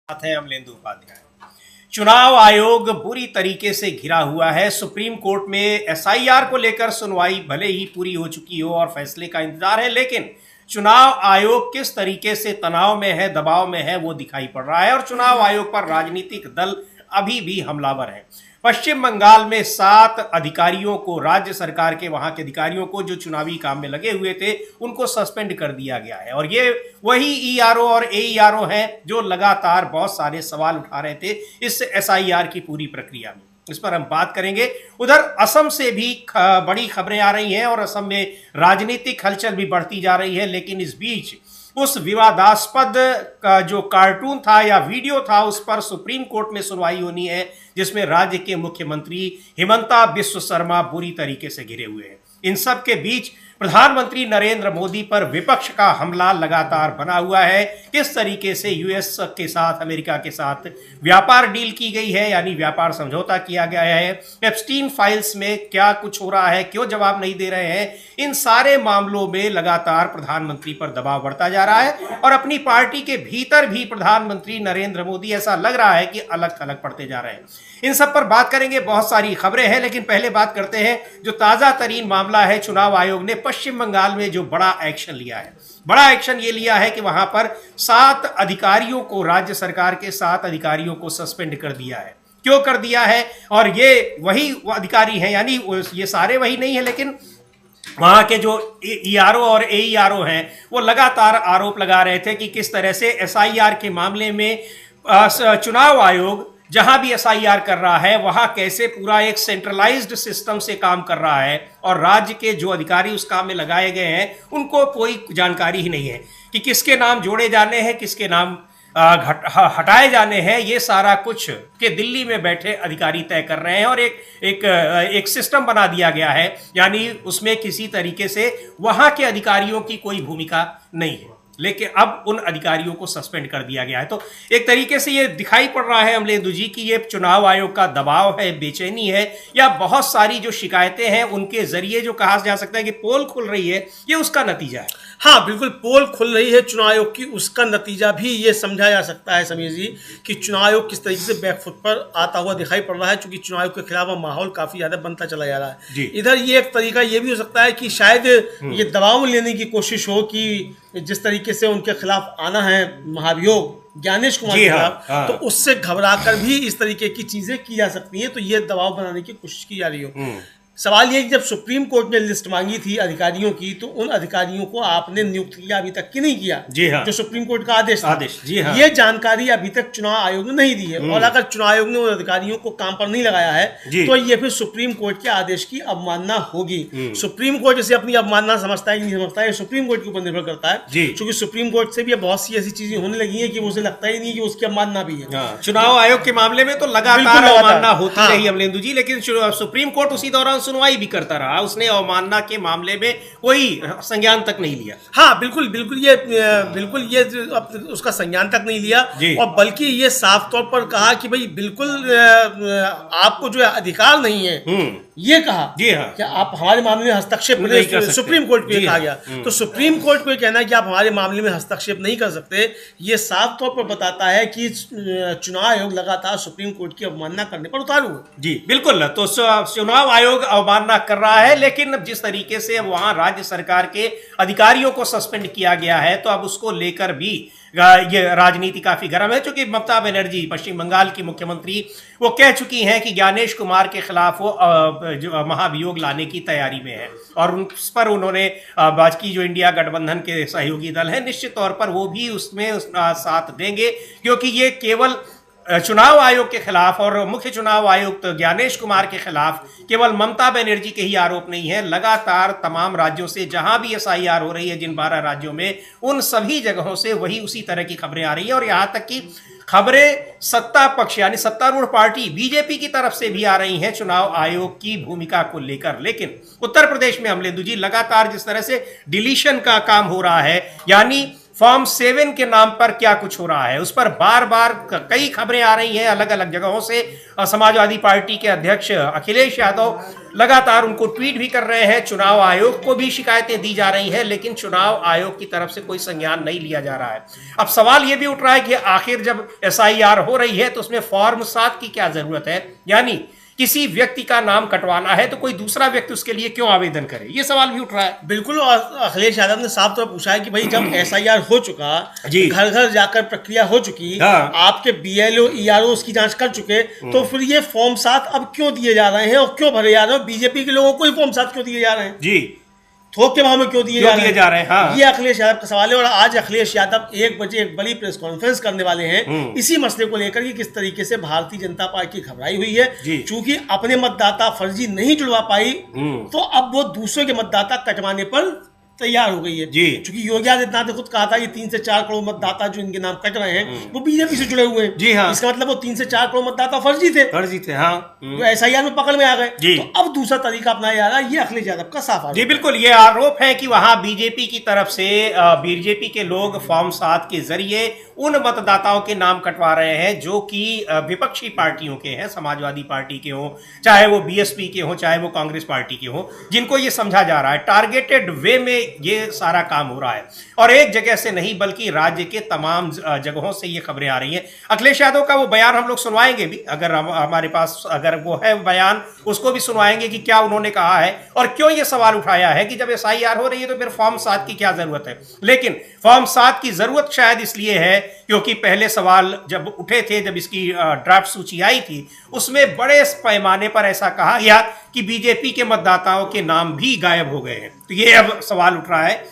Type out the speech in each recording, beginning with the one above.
साथ हैं अमलेंदु उपाध्याय। चुनाव आयोग बुरी तरीके से घिरा हुआ है। सुप्रीम कोर्ट में एसआईआर को लेकर सुनवाई भले ही पूरी हो चुकी हो और फैसले का इंतजार है, लेकिन चुनाव आयोग किस तरीके से तनाव में है, दबाव में है, वो दिखाई पड़ रहा है और चुनाव आयोग पर राजनीतिक दल अभी भी हमलावर हैं। पश्चिम बंगाल में 7 अधिकारियों को, राज्य सरकार के वहां के अधिकारियों को जो चुनावी काम में लगे हुए थे, उनको सस्पेंड कर दिया गया है और ये वही ईआरओ और एईआरओ हैं जो लगातार बहुत सारे सवाल उठा रहे थे इस एसआईआर की पूरी प्रक्रिया में। इस पर हम बात करेंगे। उधर असम से भी बड़ी खबरें आ रही हैं और असम में राजनीतिक हलचल भी बढ़ती जा रही है, लेकिन इस बीच उस विवादास्पद का जो कार्टून था या वीडियो था, उस पर सुप्रीम कोर्ट में सुनवाई होनी है, जिसमें राज्य के मुख्यमंत्री हिमंता बिस्वा शर्मा बुरी तरीके से घिरे हुए हैं। इन सब के बीच प्रधानमंत्री नरेंद्र मोदी पर विपक्ष का हमला लगातार बना हुआ है। किस तरीके से यूएस के साथ, अमेरिका के साथ व्यापार डील की गई है, यानी व्यापार समझौता किया गया है, एप्स्टीन फाइल्स में क्या कुछ हो रहा है, क्यों जवाब नहीं दे रहे हैं, इन सारे मामलों में लगातार प्रधानमंत्री पर दबाव बढ़ता जा रहा है और अपनी पार्टी के भीतर भी प्रधानमंत्री नरेंद्र मोदी ऐसा लग रहा है कि अलग थलग पड़ते जा रहे हैं। इन सब पर बात करेंगे, बहुत सारी खबरें हैं, लेकिन पहले बात करते हैं जो ताजा तरीन मामला है। चुनाव आयोग ने पश्चिम बंगाल में जो बड़ा एक्शन लिया है, बड़ा एक्शन ये लिया है कि वहां पर 7 अधिकारियों को, राज्य सरकार के 7 अधिकारियों को सस्पेंड कर दिया है। क्यों कर दिया है? और ये वही अधिकारी हैं, यानी ये सारे वही नहीं है, लेकिन वहां के जो ईआरओ और एईआरओ हैं वो लगातार आरोप लगा रहे थे कि किस तरह से एसआईआर के मामले में चुनाव आयोग जहां भी एसआईआर कर रहा है वहां कैसे पूरा एक सेंट्रलाइज्ड सिस्टम से काम कर रहा है और राज्य के जो अधिकारी उस काम में लगाए गए हैं उनको कोई जानकारी ही नहीं है कि किसके नाम जोड़े जाने हैं, किसके नाम हटाए जाने हैं। ये सारा कुछ के दिल्ली में बैठे अधिकारी तय कर रहे हैं और एक सिस्टम बना दिया गया है, यानी उसमें किसी तरीके से वहां के अधिकारियों की कोई भूमिका नहीं है, लेकिन अब उन अधिकारियों को सस्पेंड कर दिया गया है। तो एक तरीके से ये दिखाई पड़ रहा है अमलेंदु जी कि ये चुनाव आयोग का दबाव है, बेचैनी है, या बहुत सारी जो शिकायतें हैं उनके जरिए जो कहा जा सकता है कि पोल खुल रही है, ये उसका नतीजा है। हाँ, बिल्कुल पोल खुल रही है चुनाव आयोग की, उसका नतीजा भी ये समझा जा सकता है समीर जी कि चुनाव आयोग किस तरीके से बैकफुट पर आता हुआ दिखाई पड़ रहा है, क्योंकि चुनाव आयोग के खिलाफ माहौल काफी ज्यादा बनता चला जा रहा है। इधर ये एक तरीका ये भी हो सकता है कि शायद ये दबाव लेने की कोशिश हो कि जिस तरीके से उनके खिलाफ आना है महाभियोग ज्ञानेश कुमार के खिलाफ, तो उससे घबरा कर भी इस तरीके की चीजें की जा सकती हैं, तो ये दबाव बनाने की कोशिश की जा रही हो। सवाल ये कि जब सुप्रीम कोर्ट ने लिस्ट मांगी थी अधिकारियों की, तो उन अधिकारियों को आपने नियुक्त किया अभी तक कि नहीं किया? जी हाँ। जो सुप्रीम कोर्ट का आदेश था। जी हाँ। ये जानकारी अभी तक चुनाव आयोग ने नहीं दी है और अगर चुनाव आयोग ने उन अधिकारियों को काम पर नहीं लगाया है तो ये फिर सुप्रीम कोर्ट के आदेश की अवमानना होगी। सुप्रीम कोर्ट जैसे अपनी अवमानना समझता है कि नहीं समझता है, सुप्रीम कोर्ट के ऊपर निर्भर करता है, क्योंकि सुप्रीम कोर्ट से भी बहुत सी ऐसी चीजें होने लगी है कि उसे लगता ही नहीं कि उसकी अवमानना भी है। चुनाव आयोग के मामले में तो लगातार अवमानना होती रही अमलेंदु जी, लेकिन सुप्रीम कोर्ट उसी दौरान सुनवाई भी करता रहा, उसने अवमानना के मामले में कोई संज्ञान तक नहीं लिया। हाँ, बिल्कुल ये उसका संज्ञान तक नहीं लिया और बल्कि ये साफ तौर पर कहा कि भाई बिल्कुल आपको जो अधिकार नहीं है, ये कहा जी हाँ, कि आप हमारे मामले में हस्तक्षेप नहीं कर सकते। सुप्रीम कोर्ट को कहा गया, तो सुप्रीम कोर्ट को कहना है कि आप हमारे मामले में हस्तक्षेप नहीं कर सकते, ये साफ तौर पर बताता है कि चुनाव आयोग लगातार सुप्रीम कोर्ट की अवमानना करने पर उतारू है। जी बिल्कुल। तो चुनाव आयोग अवमानना कर रहा है, लेकिन जिस तरीके से वहां राज्य सरकार के अधिकारियों को सस्पेंड किया गया है, तो अब उसको लेकर भी ये राजनीति काफी गर्म है, क्योंकि ममता बनर्जी पश्चिम बंगाल की मुख्यमंत्री वो कह चुकी हैं कि ज्ञानेश कुमार के खिलाफ वो जो महाभियोग लाने की तैयारी में है और उस पर उन्होंने भाजपा जो इंडिया गठबंधन के सहयोगी दल है, निश्चित तौर पर वो भी उसमें साथ देंगे, क्योंकि ये केवल चुनाव आयोग के खिलाफ और मुख्य चुनाव आयुक्त ज्ञानेश कुमार के खिलाफ केवल ममता बनर्जी के ही आरोप नहीं है, लगातार तमाम राज्यों से जहां भी एसआईआर हो रही है, जिन 12 राज्यों में, उन सभी जगहों से वही उसी तरह की खबरें आ रही है और यहां तक कि खबरें सत्ता पक्ष यानी सत्तारूढ़ पार्टी बीजेपी की तरफ से भी आ रही हैं चुनाव आयोग की भूमिका को लेकर। लेकिन उत्तर प्रदेश में अमलेंदु जी लगातार जिस तरह से डिलीशन का काम हो रहा है, यानी फॉर्म 7 के नाम पर क्या कुछ हो रहा है, उस पर बार बार कई खबरें आ रही हैं अलग अलग जगहों से। समाजवादी पार्टी के अध्यक्ष अखिलेश यादव लगातार उनको ट्वीट भी कर रहे हैं, चुनाव आयोग को भी शिकायतें दी जा रही हैं, लेकिन चुनाव आयोग की तरफ से कोई संज्ञान नहीं लिया जा रहा है। अब सवाल यह भी उठ रहा है कि आखिर जब SIR हो रही है तो उसमें फॉर्म 7 की क्या जरूरत है, यानी किसी व्यक्ति का नाम कटवाना है तो कोई दूसरा व्यक्ति उसके लिए क्यों आवेदन करे, ये सवाल भी उठ रहा है। बिल्कुल, और अखिलेश यादव ने साफ तौर पर पूछा है कि भाई जब SIR हो चुका, जी, घर घर जाकर प्रक्रिया हो चुकी, हाँ, आपके BLO ERO उसकी जांच कर चुके, तो फिर ये फॉर्म 7 अब क्यों दिए जा रहे हैं और क्यों भरे जा रहे हैं? बीजेपी के लोगों को ही फॉर्म 7 क्यों दिए जा रहे हैं? जी, थोक के भाव में क्यों दिए जा रहे हैं? हाँ। ये अखिलेश यादव का सवाल है। और आज अखिलेश यादव 1 बजे एक बड़ी प्रेस कॉन्फ्रेंस करने वाले हैं इसी मसले को लेकर कि किस तरीके से भारतीय जनता पार्टी घबराई हुई है, क्योंकि अपने मतदाता फर्जी नहीं जुड़वा पाई तो अब वो दूसरों के मतदाता कटवाने पर तैयार हो गई है। क्योंकि योगी आदित्यनाथ ने खुद कहा था कि 3 से 4 करोड़ मतदाता जो इनके नाम कट रहे हैं वो बीजेपी से जुड़े हुए हैं। जी हाँ। इसका मतलब वो 3 से 4 करोड़ मतदाता फर्जी थे, हाँ। तो SIR में पकड़ में आ गए। तो अब दूसरा तरीका अपनाया जा रहा है, ये अखिलेश यादव का साफ आरोप। जी बिल्कुल, ये आरोप है कि वहां बीजेपी की तरफ से बीजेपी के लोग फॉर्म 7 के जरिए उन मतदाताओं के नाम कटवा रहे हैं जो कि विपक्षी पार्टियों के हैं, समाजवादी पार्टी के हों, चाहे वो BSP के हों, चाहे वो कांग्रेस पार्टी के हों, जिनको ये समझा जा रहा है टारगेटेड वे में ये सारा काम हो रहा है। और एक जगह से नहीं बल्कि राज्य के तमाम जगहों से ये खबरें आ रही हैं। अखिलेश यादव का वो बयान हम लोग सुनवाएंगे भी, अगर हमारे पास अगर वो है बयान उसको भी सुनवाएंगे कि क्या उन्होंने कहा है और क्यों ये सवाल उठाया है कि जब SIR हो रही है तो फिर फॉर्म 7 की क्या जरूरत है। लेकिन फॉर्म 7 की जरूरत शायद इसलिए है क्योंकि पहले सवाल जब उठे थे, जब इसकी ड्राफ्ट सूची आई थी, उसमें बड़े पैमाने पर ऐसा कहा गया कि बीजेपी के मतदाताओं के नाम भी गायब हो गए हैं। तो ये अब सवाल उठ रहा है,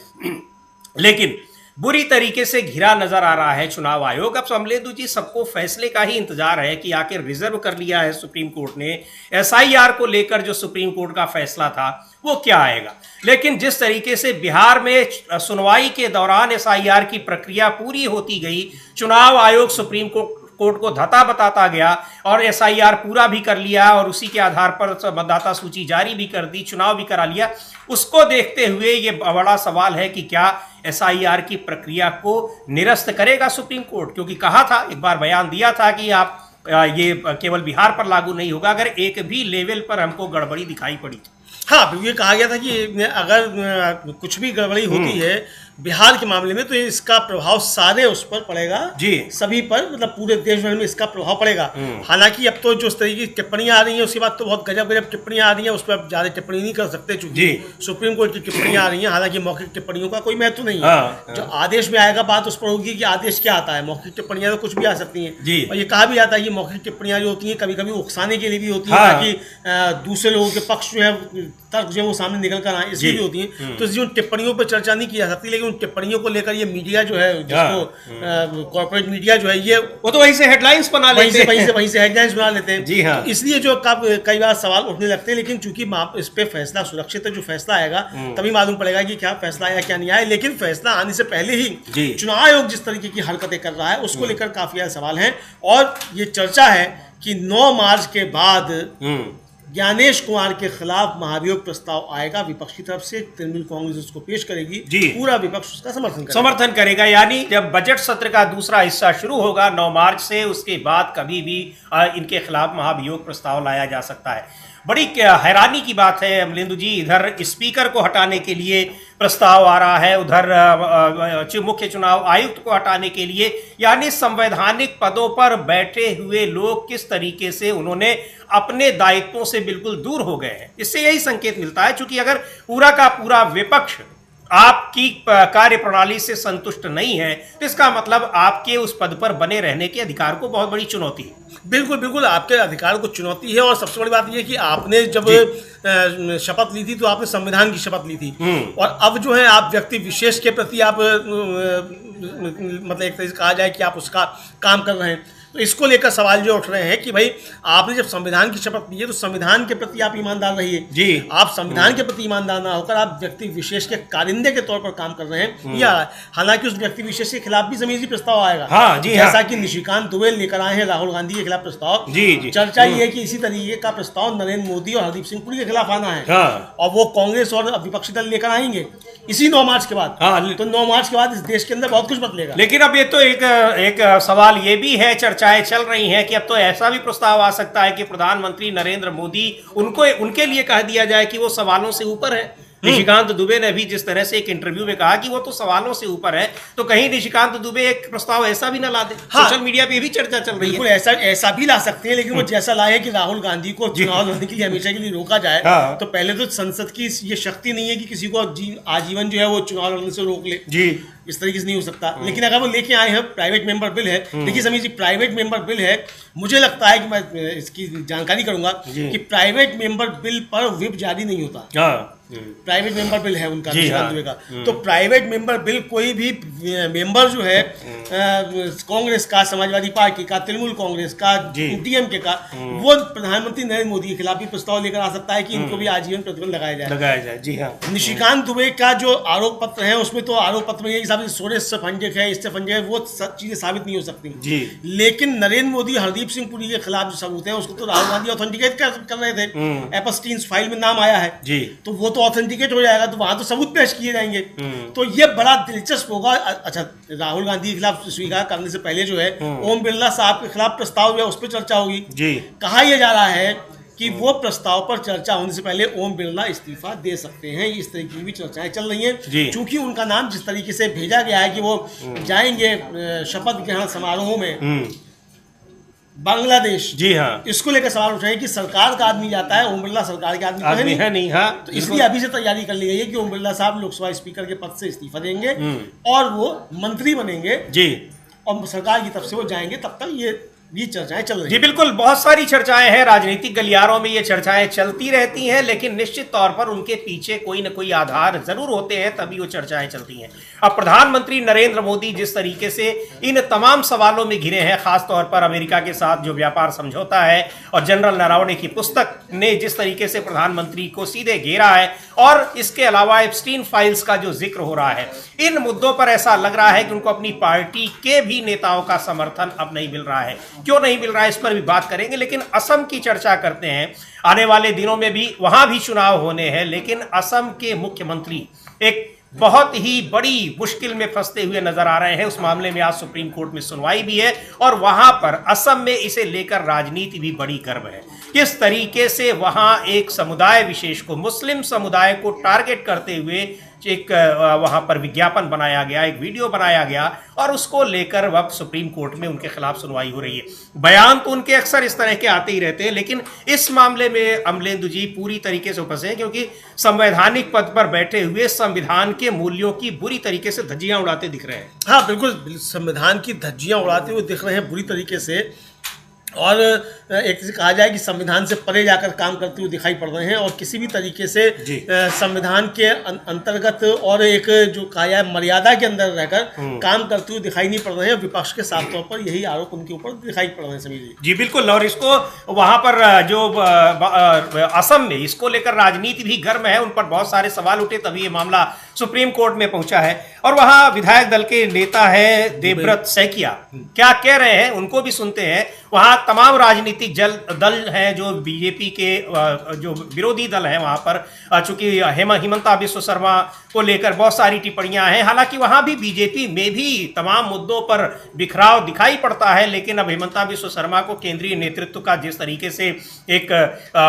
लेकिन बुरी तरीके से घिरा नजर आ रहा है चुनाव आयोग। अब समलेदु जी, सबको फैसले का ही इंतजार है कि आखिर रिजर्व कर लिया है सुप्रीम कोर्ट ने, SIR को लेकर जो सुप्रीम कोर्ट का फैसला था वो क्या आएगा। लेकिन जिस तरीके से बिहार में सुनवाई के दौरान SIR की प्रक्रिया पूरी होती गई, चुनाव आयोग सुप्रीम कोर्ट को धता बताता गया और SIR पूरा भी कर लिया और उसी के आधार पर मतदाता सूची जारी भी कर दी, चुनाव भी करा लिया, उसको देखते हुए ये बड़ा सवाल है कि क्या SIR की प्रक्रिया को निरस्त करेगा सुप्रीम कोर्ट। क्योंकि कहा था, एक बार बयान दिया था कि आप ये केवल बिहार पर लागू नहीं होगा अगर एक भी लेवल पर हमको गड़बड़ी दिखाई पड़ी। हाँ, ये कहा गया था कि अगर कुछ भी गड़बड़ी होती है बिहार के मामले में तो इसका प्रभाव सारे उस पर पड़ेगा, जी, सभी पर, मतलब पूरे देश भर में इसका प्रभाव पड़ेगा। हालांकि अब तो जो इस तरीके की टिप्पणियां आ रही हैं उसके बाद तो बहुत गजब गजब टिप्पणियां आ रही हैं, उस पर ज्यादा टिप्पणी नहीं कर सकते चूंकि सुप्रीम कोर्ट की टिप्पणियां आ रही हैं। हालांकि मौखिक टिप्पणियों का कोई महत्व नहीं है, जो आदेश में आएगा बात उस पर होगी कि आदेश क्या आता है। मौखिक टिप्पणियां तो कुछ भी आ सकती हैं, और ये कहा भी जाता है कि मौखिक टिप्पणियां जो होती हैं कभी कभी उकसाने के लिए भी होती है, ताकि दूसरे लोगों के पक्ष जो है तर्क जो वो सामने निकल कर आए, इसलिए भी होती है। तो उन टिप्पणियों पर चर्चा नहीं की जा सकती, लेकिन उन टिप्पणियों को लेकर ये मीडिया जो है, जिसको कॉर्पोरेट मीडिया जो है, ये वो तो वहीं से हेडलाइंस बना लेते हैं, वहीं से हेडलाइंस बना लेते हैं। जी हाँ। तो इसलिए जो कई बार सवाल उठने लगते हैं, लेकिन चूंकि इस पे फैसला सुरक्षित है, जो फैसला आएगा तभी मालूम पड़ेगा कि क्या फैसला आया क्या नहीं आया। लेकिन फैसला आने से पहले ही चुनाव आयोग जिस तरीके की हरकतें कर रहा है उसको लेकर काफी ज्यादा सवाल है। और ये चर्चा है कि 9 मार्च के बाद ज्ञानेश कुमार के खिलाफ महाभियोग प्रस्ताव आएगा विपक्षी तरफ से, तृणमूल कांग्रेस उसको पेश करेगी, पूरा विपक्ष उसका समर्थन करेगा। यानी जब बजट सत्र का दूसरा हिस्सा शुरू होगा 9 मार्च से, उसके बाद कभी भी इनके खिलाफ महाभियोग प्रस्ताव लाया जा सकता है। बड़ी हैरानी की बात है अमलेंदु जी, इधर स्पीकर को हटाने के लिए प्रस्ताव आ रहा है, उधर मुख्य चुनाव आयुक्त को हटाने के लिए, यानी संवैधानिक पदों पर बैठे हुए लोग किस तरीके से उन्होंने अपने दायित्वों से बिल्कुल दूर हो गए हैं। इससे यही संकेत मिलता है, क्योंकि अगर पूरा का पूरा विपक्ष आपकी कार्य प्रणाली से संतुष्ट नहीं है तो इसका मतलब आपके उस पद पर बने रहने के अधिकार को बहुत बड़ी चुनौती है। बिल्कुल बिल्कुल, आपके अधिकार को चुनौती है। और सबसे बड़ी बात यह है कि आपने जब शपथ ली थी तो आपने संविधान की शपथ ली थी, और अब जो है आप व्यक्ति विशेष के प्रति आप मतलब एक तरह से कहा जाए कि आप उसका काम कर रहे हैं। तो इसको लेकर सवाल जो उठ रहे हैं कि भाई आपने जब संविधान की शपथ ली है तो संविधान के प्रति आप ईमानदार रहिए जी। आप संविधान के प्रति ईमानदार ना होकर आप व्यक्ति विशेष के कारिंदे के तौर पर काम कर रहे हैं, या हालांकि उस व्यक्ति विशेष के खिलाफ भी समीजी प्रस्ताव आएगा। हाँ, जी, जैसा हाँ। कि निशिकांत दुबे लेकर आए हैं राहुल गांधी के खिलाफ प्रस्ताव। जी। चर्चा ये है कि इसी तरीके का प्रस्ताव नरेंद्र मोदी और हरदीप सिंह पुरी के खिलाफ आना है। हाँ। और वो कांग्रेस और विपक्षी दल लेकर आएंगे इसी 9 मार्च के बाद। हाँ। तो 9 मार्च के बाद इस देश के अंदर बहुत कुछ बदलेगा। लेकिन अब ये तो एक सवाल ये भी है, चर्चाएं चल रही हैं कि अब तो ऐसा भी प्रस्ताव आ सकता है कि प्रधानमंत्री नरेंद्र मोदी उनके लिए कह दिया जाए कि वो सवालों से ऊपर है। निशिकांत दुबे ने भी जिस तरह से एक इंटरव्यू में कहा कि वो तो सवालों से ऊपर है, तो कहीं निशिकांत दुबे एक प्रस्ताव ऐसा भी ना ला दे। हाँ, सोशल मीडिया पे भी चर्चा चल रही है। बिल्कुल ऐसा भी ला सकते हैं, लेकिन वो जैसा लाए कि राहुल गांधी को चुनाव लड़ने के लिए हमेशा के लिए रोका जाए। हाँ। तो पहले तो संसद की ये शक्ति नहीं है कि किसी को आजीवन जो है वो चुनाव लड़ने से रोक ले। जी। इस तरीके से नहीं हो सकता। लेकिन अगर वो लेके आए हैं प्राइवेट मेंबर बिल है, देखिए समीर जी प्राइवेट मेंबर बिल है, मुझे लगता है कि मैं इसकी जानकारी करूंगा कि प्राइवेट मेंबर बिल पर व्हिप जारी नहीं होता। हाँ। प्राइवेट मेंबर बिल है उनका, हाँ। दुबे का। तो प्राइवेट मेंबर बिल कोई भी मेंबर जो है कांग्रेस का, समाजवादी पार्टी का, तृणमूल कांग्रेस का, डीएमके का, वो प्रधानमंत्री नरेंद्र मोदी के खिलाफ भी प्रस्ताव लेकर आ सकता है कि इनको भी आजीवन प्रतिबंध लगाया जाए। जी हाँ। निशिकांत दुबे का जो आरोप पत्र है उसमें तो आरोप पत्र में सोरेस से फंडिक है, इससे फंडिक है, वो चीजें साबित नहीं हो सकती जी। लेकिन नरेंद्र मोदी हरदीप सिंह पुरी के खिलाफ जो सबूत है उसको तो राहुल गांधी ऑथेंटिकेट कर रहे थे। एपस्टीन्स फाइल में नाम आया है जी, तो वो तो ऑथेंटिकेट हो जाएगा, तो वहां तो सबूत पेश किए जाएंगे। तो ये बड़ा दिलचस्प होगा। अच्छा, राहुल गांधी के खिलाफ स्वीकार करने से पहले जो है ओम बिरला साहब के खिलाफ प्रस्ताव है, उस पर चर्चा होगी जी। कहा यह जा रहा है कि वो प्रस्ताव पर चर्चा होने से पहले ओम बिरला इस्तीफा दे सकते हैं। इस तरीके की भी चर्चाएं चल रही हैं, क्योंकि उनका नाम जिस तरीके से भेजा गया है कि वो जाएंगे शपथ ग्रहण समारोह में बांग्लादेश। जी हाँ। इसको लेकर सवाल उठ रहे हैं कि सरकार का आदमी जाता है, ओम बिरला सरकार के आदमी है नहीं। हाँ, तो इसलिए अभी से तैयारी कर ली गई है कि ओम बिरला साहब लोकसभा स्पीकर के पद से इस्तीफा देंगे और वो मंत्री बनेंगे जी, और सरकार की तरफ से वो जाएंगे। तब तक ये चर्चाएं चल रही हैं। जी बिल्कुल, बहुत सारी चर्चाएं हैं, राजनीतिक गलियारों में ये चर्चाएं चलती रहती हैं, लेकिन निश्चित तौर पर उनके पीछे कोई न कोई आधार जरूर होते हैं, तभी वो चर्चाएं चलती हैं। अब प्रधानमंत्री नरेंद्र मोदी जिस तरीके से इन तमाम सवालों में घिरे हैं, खासतौर पर अमेरिका के साथ जो व्यापार समझौता है और जनरल नरवणे की पुस्तक ने जिस तरीके से प्रधानमंत्री को सीधे घेरा है, और इसके अलावा एप्स्टीन फाइल्स का जो जिक्र हो रहा है, इन मुद्दों पर ऐसा लग रहा है कि उनको अपनी पार्टी के भी नेताओं का समर्थन अब नहीं मिल रहा है। क्यों नहीं मिल रहा है, इस पर भी बात करेंगे, लेकिन असम की चर्चा करते हैं। आने वाले दिनों में भी वहां भी चुनाव होने हैं, लेकिन असम के मुख्यमंत्री एक बहुत ही बड़ी मुश्किल में फंसते हुए नजर आ रहे हैं। उस मामले में आज सुप्रीम कोर्ट में सुनवाई भी है, और वहां पर असम में इसे लेकर राजनीति भी बड़ी गर्म है। किस तरीके से वहां एक समुदाय विशेष को, मुस्लिम समुदाय को टारगेट करते हुए एक वहां पर विज्ञापन बनाया गया, एक वीडियो बनाया गया, और उसको लेकर अब सुप्रीम कोर्ट में उनके खिलाफ सुनवाई हो रही है। बयान तो उनके अक्सर इस तरह के आते ही रहते हैं, लेकिन इस मामले में अमलेंदु जी पूरी तरीके से फंसे हैं, क्योंकि संवैधानिक पद पर बैठे हुए संविधान के मूल्यों की बुरी तरीके से धज्जियां उड़ाते दिख रहे हैं। हाँ बिल्कुल, संविधान की धज्जियां उड़ाते हुए दिख रहे हैं बुरी तरीके से, और एक से कहा जाए कि संविधान से परे जाकर काम करते हुए दिखाई पड़ रहे हैं, और किसी भी तरीके से संविधान के अंतर्गत और एक जो कहा जाए मर्यादा के अंदर रहकर काम करते हुए दिखाई नहीं पड़ रहे हैं। विपक्ष के साफ तौर पर यही आरोप उनके ऊपर दिखाई पड़ रहे हैं सभी जी बिल्कुल। और इसको वहां पर जो असम में इसको लेकर राजनीति भी गर्म है, उन पर बहुत सारे सवाल उठे, तभी ये मामला सुप्रीम कोर्ट में पहुंचा है। और वहां विधायक दल के नेता है देवव्रत सैकिया, क्या कह रहे हैं उनको भी सुनते हैं। वहां तमाम राजनीतिक दल हैं, जो बीजेपी के जो विरोधी दल हैं, वहां पर चूंकि हिमंता बिस्व शर्मा को लेकर बहुत सारी टिप्पणियां हैं। हालांकि वहां भी बीजेपी में भी तमाम मुद्दों पर बिखराव दिखाई पड़ता है, लेकिन अब हिमंता बिस्व शर्मा को केंद्रीय नेतृत्व का जिस तरीके से एक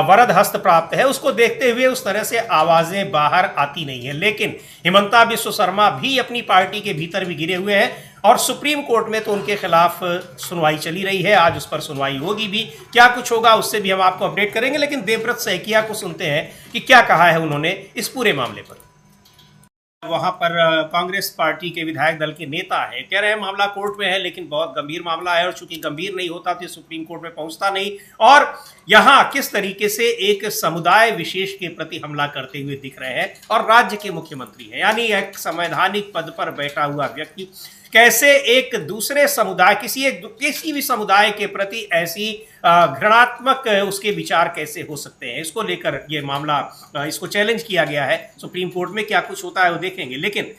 वरद हस्त प्राप्त है, उसको देखते हुए उस तरह से आवाजें बाहर आती नहीं है। लेकिन हिमंता बिस्व शर्मा भी अपनी पार्टी के भीतर भी गिरे हुए हैं, और सुप्रीम कोर्ट में तो उनके खिलाफ सुनवाई चली रही है। आज उस पर सुनवाई होगी भी, क्या कुछ होगा उससे भी हम आपको अपडेट करेंगे। लेकिन देवव्रत सैकिया को सुनते हैं कि क्या कहा है उन्होंने इस पूरे मामले पर। वहां पर कांग्रेस पार्टी के विधायक दल के नेता है, कह रहे हैं मामला कोर्ट में है, लेकिन बहुत गंभीर मामला है, और चूंकि गंभीर नहीं होता तो सुप्रीम कोर्ट में पहुंचता नहीं, और यहाँ किस तरीके से एक समुदाय विशेष के प्रति हमला करते हुए दिख रहे हैं और राज्य के मुख्यमंत्री हैं, यानी एक संवैधानिक पद पर बैठा हुआ व्यक्ति कैसे एक दूसरे समुदाय किसी भी समुदाय के प्रति ऐसी घृणात्मक उसके विचार कैसे हो सकते हैं, इसको लेकर ये मामला इसको चैलेंज किया गया है सुप्रीम कोर्ट में। क्या कुछ होता है वो देखेंगे, लेकिन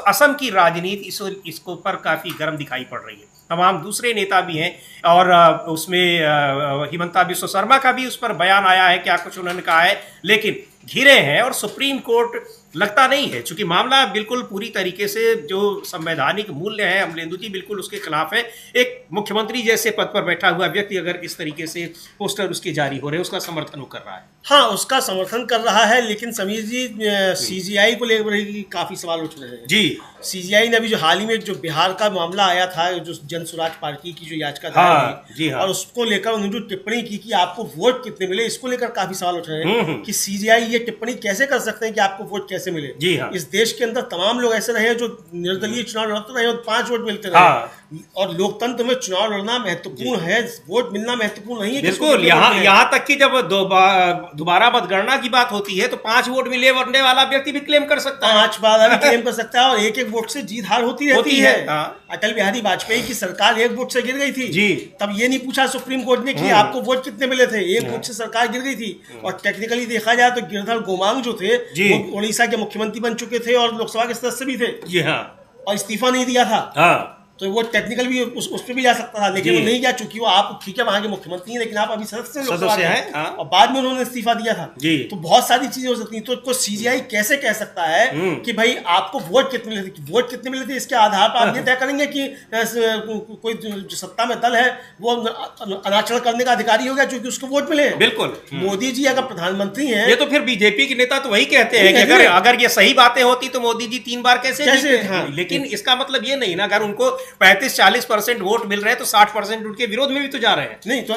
असम की राजनीति इसको पर काफी गर्म दिखाई पड़ रही है। तमाम दूसरे नेता भी हैं और उसमें हिमंता बिस्वा शर्मा का भी उस पर बयान आया है, क्या कुछ उन्होंने कहा है, लेकिन घिरे हैं और सुप्रीम कोर्ट लगता नहीं है, क्योंकि मामला बिल्कुल पूरी तरीके से जो संवैधानिक मूल्य है अमलेंदु जी बिल्कुल उसके खिलाफ है। एक मुख्यमंत्री जैसे पद पर बैठा हुआ व्यक्ति अगर इस तरीके से पोस्टर उसके जारी हो रहे हैं, उसका समर्थन वो कर रहा है। हाँ, उसका समर्थन कर रहा है, लेकिन समीर जी सीजीआई को लेकर काफी सवाल उठ रहे हैं। जी, सीजीआई ने अभी जो हाल ही में जो बिहार का मामला आया था, जो जन स्वराज पार्टी की जो याचिका हाँ, जी हाँ, और उसको लेकर उन्होंने जो टिप्पणी की कि आपको वोट कितने मिले, इसको लेकर काफी सवाल उठ रहे हैं कि सीजीआई ये टिप्पणी कैसे कर सकते हैं कि आपको वोट कैसे मिले। जी हाँ, इस देश के अंदर तमाम लोग ऐसे रहे हैं जो निर्दलीय चुनाव लड़ते रहे और 5 वोट मिलते रहे। हाँ, और लोकतंत्र में चुनाव लड़ना महत्वपूर्ण है, वोट मिलना महत्वपूर्ण नहीं है। बिल्कुल, यहाँ तक कि जब दोबारा मतगणना की बात होती है तो 5 वोट मिले वरने वाला व्यक्ति भी क्लेम कर सकता है, 5 बार भी क्लेम कर सकता है और एक वोट से जीत हार होती रहती है। अटल बिहारी वाजपेयी की सरकार 1 वोट से गिर गई थी जी, तब ये नहीं पूछा सुप्रीम कोर्ट ने कि आपको वोट कितने मिले थे, 1 वोट से सरकार गिर गई थी। और टेक्निकली देखा जाए तो गिरधर गोमांग जो थे वो उड़ीसा के मुख्यमंत्री बन चुके थे और लोकसभा के सदस्य भी थे जी हाँ, और इस्तीफा नहीं दिया था। तो वो टेक्निकल भी उस पर भी जा सकता था, लेकिन वो नहीं गया, चूंकि वो आप ठीक है वहां के मुख्यमंत्री हैं, लेकिन आप अभी सदस्य हैं और बाद में उन्होंने इस्तीफा दिया था जी। तो बहुत सारी चीजें हो सकती हैं। तो सीजीआई कैसे कह सकता है कि भाई आपको वोट कितने मिले थे, वोट कितने मिले थे, इसके आधार पर आप ये तय करेंगे कि कोई जो सत्ता में दल है वो अनाचरण करने का अधिकारी हो गया क्योंकि उसको वोट मिले। बिल्कुल, मोदी जी अगर प्रधानमंत्री हैं, ये तो फिर बीजेपी के नेता तो वही कहते हैं कि अगर ये सही बातें होती तो मोदी जी 3 बार कैसे लेकिन इसका मतलब ये नहीं ना, अगर उनको 35-40% वोट मिल रहे हैं तो 60% उनके विरोध में भी तो जा रहे हैं। नहीं तो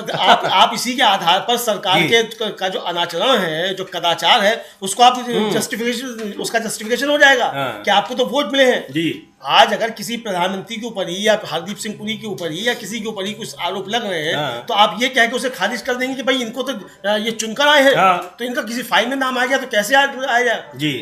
आप इसी के आधार पर सरकार के का जो अनाचरण है, जो कदाचार है, उसको आप जस्टिफिकेशन हो जाएगा कि आपको तो वोट मिले हैं जी। आज अगर किसी प्रधानमंत्री के ऊपर ही या हरदीप सिंह पुरी के ऊपर ही या किसी के ऊपर ही कुछ आरोप लग रहे हैं तो आप ये कह के उसे खारिज कर देंगे कि भाई इनको तो ये चुनकर आए हैं तो इनका किसी फाइल में नाम आ गया तो कैसे आएगा जी।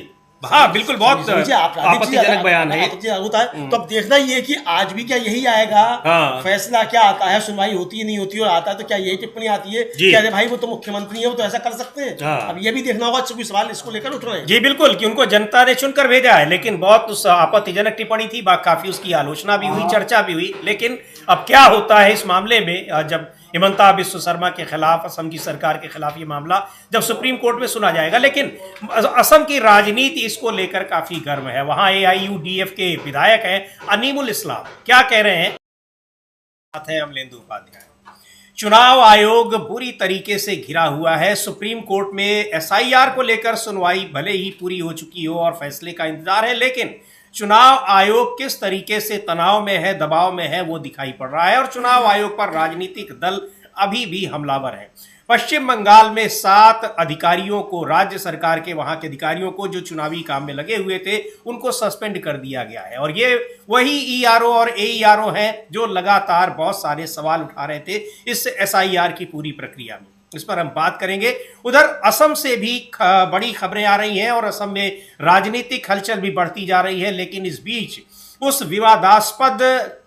हाँ बिल्कुल, बहुत आपत्तिजनक बयान है होता है। तो अब देखना ये है कि आज भी क्या यही आएगा, फैसला क्या आता है, सुनवाई होती है नहीं होती और आता है तो क्या यही टिप्पणी आती है कि अरे भाई वो तो मुख्यमंत्री है, वो तो ऐसा कर सकते हैं। अब ये भी देखना होगा, सभी सवाल इसको लेकर उठ रहे हैं जी। बिल्कुल कि उनको जनता ने चुनकर भेजा है, लेकिन बहुत आपत्तिजनक टिप्पणी थी, काफी उसकी आलोचना भी हुई, चर्चा भी हुई। लेकिन अब क्या होता है इस मामले में, जब हिमंता बिस्वा शर्मा के खिलाफ, असम की सरकार के खिलाफ ये मामला जब सुप्रीम कोर्ट में सुना जाएगा, लेकिन असम की राजनीति इसको लेकर काफी गर्म है। वहां AIUDF के विधायक हैं अनीमुल इस्लाम, क्या कह रहे हैं, बात है अमलेंदु उपाध्याय। चुनाव आयोग बुरी तरीके से घिरा हुआ है। सुप्रीम कोर्ट में SIR को लेकर सुनवाई भले ही पूरी हो चुकी हो और फैसले का इंतजार है, लेकिन चुनाव आयोग किस तरीके से तनाव में है, दबाव में है, वो दिखाई पड़ रहा है और चुनाव आयोग पर राजनीतिक दल अभी भी हमलावर है। पश्चिम बंगाल में 7 अधिकारियों को, राज्य सरकार के वहां के अधिकारियों को जो चुनावी काम में लगे हुए थे, उनको सस्पेंड कर दिया गया है और ये वही ERO और AERO हैं जो लगातार बहुत सारे सवाल उठा रहे थे इस SIR की पूरी प्रक्रिया में। इस पर हम बात करेंगे। उधर असम से भी बड़ी खबरें आ रही हैं और असम में राजनीतिक हलचल भी बढ़ती जा रही है, लेकिन इस बीच उस विवादास्पद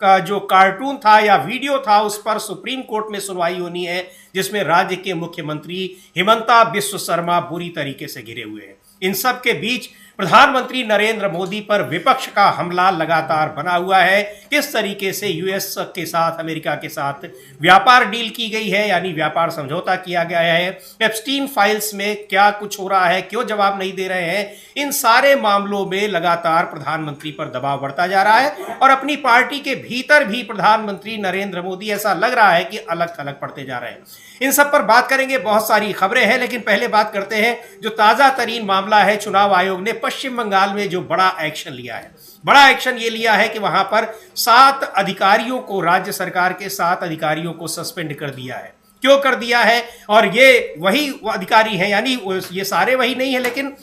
का जो कार्टून था या वीडियो था, उस पर सुप्रीम कोर्ट में सुनवाई होनी है, जिसमें राज्य के मुख्यमंत्री हिमंता बिस्वा शर्मा बुरी तरीके से घिरे हुए हैं। इन सब के बीच प्रधानमंत्री नरेंद्र मोदी पर विपक्ष का हमला लगातार बना हुआ है। किस तरीके से US के साथ, अमेरिका के साथ व्यापार डील की गई है, यानी व्यापार समझौता किया गया है, एप्स्टीन फाइल्स में क्या कुछ हो रहा है, क्यों जवाब नहीं दे रहे हैं, इन सारे मामलों में लगातार प्रधानमंत्री पर दबाव बढ़ता जा रहा है और अपनी पार्टी के भीतर भी प्रधानमंत्री नरेंद्र मोदी ऐसा लग रहा है कि अलग थलग पड़ते जा रहे हैं। इन सब पर बात करेंगे, बहुत सारी खबरें हैं, लेकिन पहले बात करते हैं जो ताजा तरीन मामला है। चुनाव आयोग ने पश्चिम बंगाल में जो बड़ा एक्शन लिया है, बड़ा एक्शन ये लिया है कि वहां पर 7 अधिकारियों को, राज्य सरकार के 7 अधिकारियों को सस्पेंड कर दिया है। क्यों कर दिया है? और ये वही अधिकारी हैं, यानी ये सारे वही नहीं है, लेकिन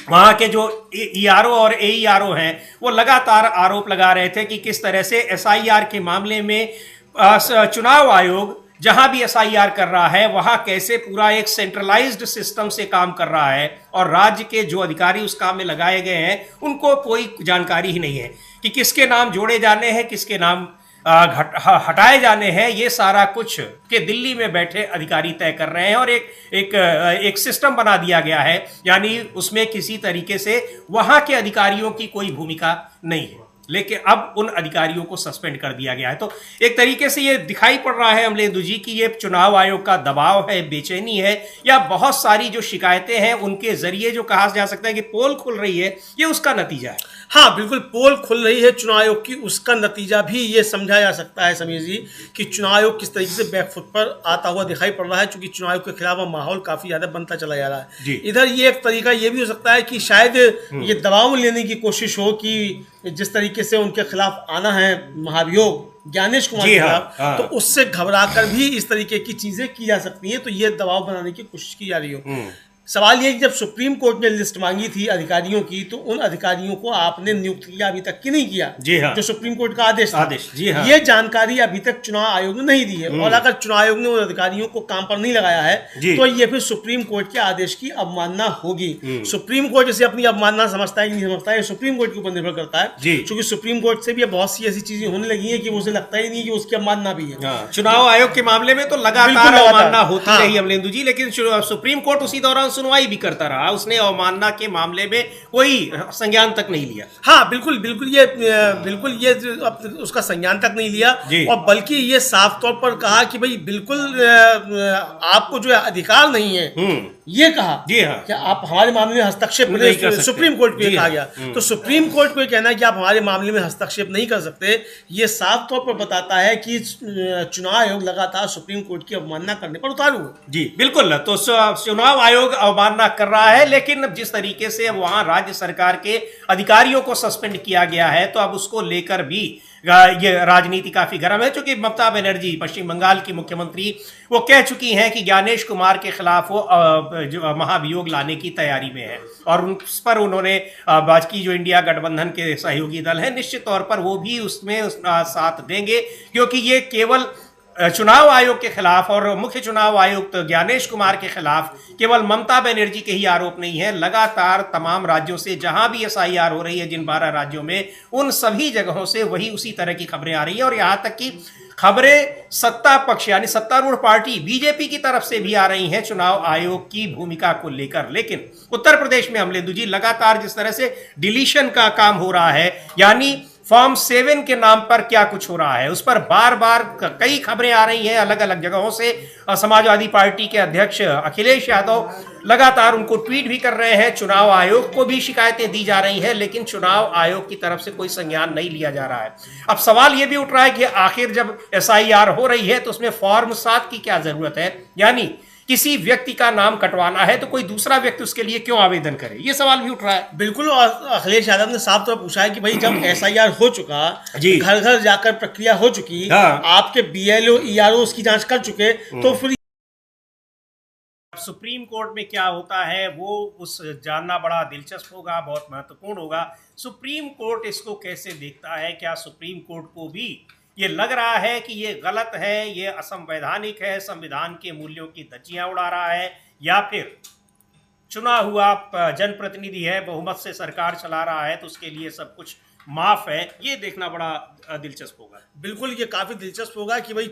वहां के जो ERO और AERO हैं वो लगातार आरोप लगा रहे थे कि किस तरह से SIR के मामले में चुनाव आयोग जहां भी एसआईआर कर रहा है वहां कैसे पूरा एक सेंट्रलाइज्ड सिस्टम से काम कर रहा है और राज्य के जो अधिकारी उस काम में लगाए गए हैं उनको कोई जानकारी ही नहीं है कि किसके नाम जोड़े जाने हैं, किसके नाम हटाए जाने हैं। ये सारा कुछ के दिल्ली में बैठे अधिकारी तय कर रहे हैं और एक सिस्टम बना दिया गया है, यानी उसमें किसी तरीके से वहां के अधिकारियों की कोई भूमिका नहीं है, लेकिन अब उन अधिकारियों को सस्पेंड कर दिया गया है। तो एक तरीके से ये दिखाई पड़ रहा है अमलेंदु जी की ये चुनाव आयोग का दबाव है, बेचैनी है, या बहुत सारी जो शिकायतें हैं उनके जरिए जो कहा जा सकता है कि पोल खुल रही है, ये उसका नतीजा है। हाँ बिल्कुल, पोल खुल रही है चुनाव आयोग की, उसका नतीजा भी ये समझा जा सकता है समीर जी कि चुनाव आयोग किस तरीके से बैकफुट पर आता हुआ दिखाई पड़ रहा है, क्योंकि चुनाव आयोग के खिलाफ माहौल काफी ज्यादा बनता चला जा रहा है। इधर ये एक तरीका ये भी हो सकता है कि शायद ये दबाव लेने की कोशिश हो कि जिस तरीके से उनके खिलाफ आना है महाभियोग ज्ञानेश कुमार के खिलाफ, तो उससे घबरा कर भी इस तरीके की चीजें की जा सकती हैं, तो ये दबाव बनाने की कोशिश की जा रही हो। सवाल ये कि जब सुप्रीम कोर्ट ने लिस्ट मांगी थी अधिकारियों की, तो उन अधिकारियों को आपने नियुक्त किया अभी तक कि नहीं किया? जी हाँ। जो सुप्रीम कोर्ट का आदेश था। जी हाँ। ये जानकारी अभी तक चुनाव आयोग ने नहीं दी है, और अगर चुनाव आयोग ने उन अधिकारियों को काम पर नहीं लगाया है तो ये फिर सुप्रीम कोर्ट के आदेश की अवमानना होगी। सुप्रीम कोर्ट इसे अपनी अवमानना समझता है कि नहीं समझता है, सुप्रीम कोर्ट के ऊपर निर्भर करता है, क्योंकि सुप्रीम कोर्ट से भी बहुत सी ऐसी चीजें होने लगी है कि उसे लगता ही नहीं कि उसकी अवमानना भी है। चुनाव आयोग के मामले में तो लगातार अवमानना होती रही अमलेंदु जी, लेकिन सुप्रीम कोर्ट उसी दौरान सुनवाई भी करता रहा, उसने अवमानना के मामले में कोई संज्ञान तक नहीं लिया। हाँ बिल्कुल ये उसका संज्ञान तक नहीं लिया, और बल्कि ये साफ तौर पर कहा कि भाई बिल्कुल आपको जो अधिकार नहीं है, ये कहा कि आप हमारे मामले में हस्तक्षेप नहीं कर सकते। सुप्रीम कोर्ट को कहा गया, तो सुप्रीम कोर्ट को कहना है कि आप हमारे मामले में हस्तक्षेप नहीं कर सकते, ये साफ तौर पर बताता है कि चुनाव आयोग लगातार सुप्रीम कोर्ट की अवमानना करने पर उतारू है। जी बिल्कुल, तो चुनाव आयोग अवमानना कर रहा है, लेकिन जिस तरीके से वहां राज्य सरकार के अधिकारियों को सस्पेंड किया गया है, तो अब उसको लेकर भी ये राजनीति काफी गर्म है, क्योंकि ममता बनर्जी पश्चिम बंगाल की मुख्यमंत्री वो कह चुकी हैं कि ज्ञानेश कुमार के खिलाफ वो जो महाभियोग लाने की तैयारी में है, और उस पर उन्होंने बाकी जो इंडिया गठबंधन के सहयोगी दल है निश्चित तौर पर वो भी उसमें साथ देंगे, क्योंकि ये केवल चुनाव आयोग के खिलाफ और मुख्य चुनाव आयुक्त ज्ञानेश कुमार के खिलाफ केवल ममता बनर्जी के ही आरोप नहीं है, लगातार तमाम राज्यों से जहां भी एसआईआर हो रही है, जिन 12 राज्यों में, उन सभी जगहों से वही उसी तरह की खबरें आ रही हैं, और यहां तक कि खबरें सत्ता पक्ष यानी सत्तारूढ़ पार्टी बीजेपी की तरफ से भी आ रही हैं चुनाव आयोग की भूमिका को लेकर। लेकिन उत्तर प्रदेश में अमलेंदु जी लगातार जिस तरह से डिलीशन का काम हो रहा है, यानी फॉर्म 7 के नाम पर क्या कुछ हो रहा है, उस पर बार बार कई खबरें आ रही हैं अलग अलग जगहों से। समाजवादी पार्टी के अध्यक्ष अखिलेश यादव लगातार उनको ट्वीट भी कर रहे हैं, चुनाव आयोग को भी शिकायतें दी जा रही हैं, लेकिन चुनाव आयोग की तरफ से कोई संज्ञान नहीं लिया जा रहा है। अब सवाल यह भी उठ रहा है कि आखिर जब एसआईआर हो रही है तो उसमें फॉर्म 7 की क्या जरूरत है, यानी किसी व्यक्ति का नाम कटवाना है तो कोई दूसरा व्यक्ति उसके लिए क्यों आवेदन करे, ये सवाल भी उठ रहा है। बिल्कुल, और अखिलेश यादव ने साफ तौर पर पूछा है कि भाई जब एसआईआर हो चुका, घर घर जाकर प्रक्रिया हो चुकी, आपके बीएलओ ईआरओ उसकी जांच कर चुके, तो फिर सुप्रीम कोर्ट में क्या होता है वो उस जानना बड़ा दिलचस्प होगा, बहुत महत्वपूर्ण होगा। सुप्रीम कोर्ट इसको कैसे देखता है, क्या सुप्रीम कोर्ट को भी ये लग रहा है कि ये गलत है, ये असंवैधानिक है, संविधान के मूल्यों की धज्जियां उड़ा रहा है, या फिर चुना हुआ जनप्रतिनिधि है, बहुमत से सरकार चला रहा है तो उसके लिए सब कुछ माफ है, ये देखना बड़ा दिलचस्प होगा। बिल्कुल, ये काफ़ी दिलचस्प होगा कि भाई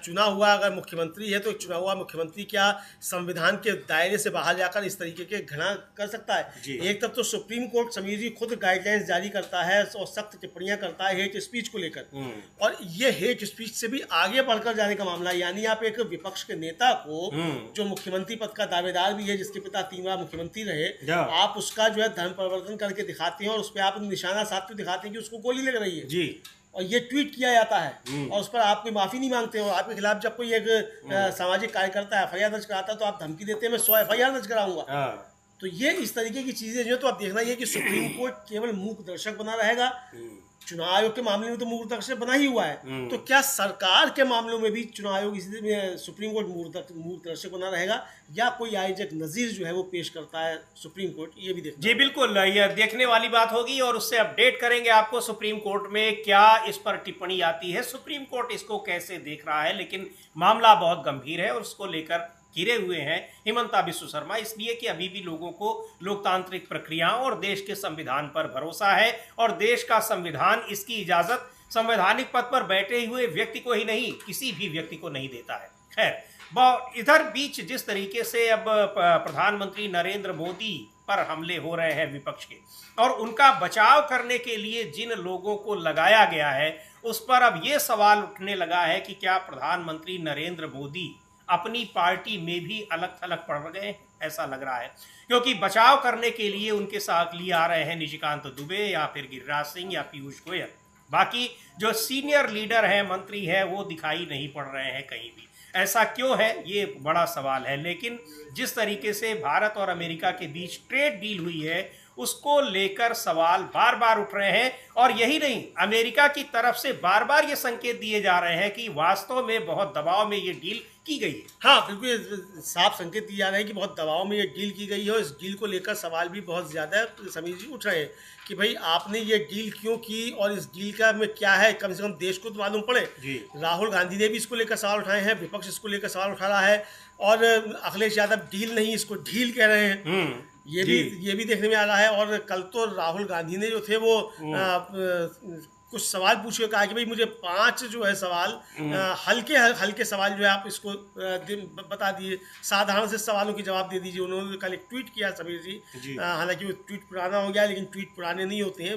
चुना हुआ अगर मुख्यमंत्री है तो चुना हुआ मुख्यमंत्री क्या संविधान के दायरे से बाहर जाकर इस तरीके के घृणा कर सकता है। एक तरफ तो सुप्रीम कोर्ट समीर जी खुद गाइडलाइंस जारी करता है और सख्त टिप्पणियां करता है हेट स्पीच को लेकर, और ये हेट स्पीच से भी आगे बढ़कर जाने का मामला, यानी आप एक विपक्ष के नेता को जो मुख्यमंत्री पद का दावेदार भी है, जिसके पिता 3 बार मुख्यमंत्री रहे, आप उसका जो है धर्म परिवर्तन करके दिखाते हैं और उस पर आप निशाना साधते दिखाते हैं कि उसको गोली लग रही है जी, और ये ट्वीट किया जाता है और उस पर आप कोई माफी नहीं मांगते हो। आपके खिलाफ जब कोई एक सामाजिक कार्यकर्ता एफआईआर दर्ज कराता है तो आप धमकी देते हैं मैं 100 एफआईआर दर्ज कराऊंगा। तो ये इस तरीके की चीजें जो तो आप देखना ये कि सुप्रीम कोर्ट केवल मूक दर्शक बना रहेगा चुनाव आयोग के मामले में तो मूर्तक बना ही हुआ है, तो क्या सरकार के मामलों में भी चुनाव आयोग इसी सुप्रीम कोर्ट मूर्तक बना रहेगा, या कोई आयोजक नजीर जो है वो पेश करता है सुप्रीम कोर्ट, ये भी देखना। जी बिल्कुल, यह देखने वाली बात होगी और उससे अपडेट करेंगे आपको सुप्रीम कोर्ट में क्या इस पर टिप्पणी आती है, सुप्रीम कोर्ट इसको कैसे देख रहा है। लेकिन मामला बहुत गंभीर है और उसको लेकर घिरे हुए हैं हिमंता बिस्व शर्मा, इसलिए कि अभी भी लोगों को लोकतांत्रिक प्रक्रियाओं और देश के संविधान पर भरोसा है और देश का संविधान इसकी इजाजत संवैधानिक पद पर बैठे हुए व्यक्ति को ही नहीं, किसी भी व्यक्ति को नहीं देता है। खैर, इधर बीच जिस तरीके से अब प्रधानमंत्री नरेंद्र मोदी पर हमले हो रहे हैं विपक्ष के और उनका बचाव करने के लिए जिन लोगों को लगाया गया है, उस पर अब ये सवाल उठने लगा है कि क्या प्रधानमंत्री नरेंद्र मोदी अपनी पार्टी में भी अलग थलग पड़ गए, ऐसा लग रहा है। क्योंकि बचाव करने के लिए उनके साथ लिए आ रहे हैं निशिकांत दुबे या फिर गिरिराज सिंह या पीयूष गोयल, बाकी जो सीनियर लीडर हैं, मंत्री हैं, वो दिखाई नहीं पड़ रहे हैं कहीं भी। ऐसा क्यों है, ये बड़ा सवाल है। लेकिन जिस तरीके से भारत और अमेरिका के बीच ट्रेड डील हुई है, उसको लेकर सवाल बार बार उठ रहे हैं और यही नहीं, अमेरिका की तरफ से बार बार ये संकेत दिए जा रहे हैं कि वास्तव में बहुत दबाव में ये डील की गई है। हाँ बिल्कुल, साफ संकेत दिए जा रहे हैं कि बहुत दबाव में ये डील की गई है और इस डील को लेकर सवाल भी बहुत ज़्यादा समीर जी उठ रहे हैं कि भाई आपने ये डील क्यों की और इस डील का में क्या है, कम से कम देश को तो मालूम पड़े। राहुल गांधी ने भी इसको लेकर सवाल उठाए हैं, विपक्ष इसको लेकर सवाल उठा रहा है और अखिलेश यादव डील नहीं इसको ढील कह रहे हैं, ये भी देखने में आ रहा है। और कल तो राहुल गांधी ने जो थे वो कुछ सवाल पूछे, कहा कि भाई मुझे 5 जो है सवाल हल्के सवाल जो है आप इसको बता दिए, साधारण से सवालों के जवाब दे दीजिए। उन्होंने कल एक ट्वीट किया समीर जी, हालांकि वो ट्वीट पुराना हो गया, लेकिन ट्वीट पुराने नहीं होते हैं,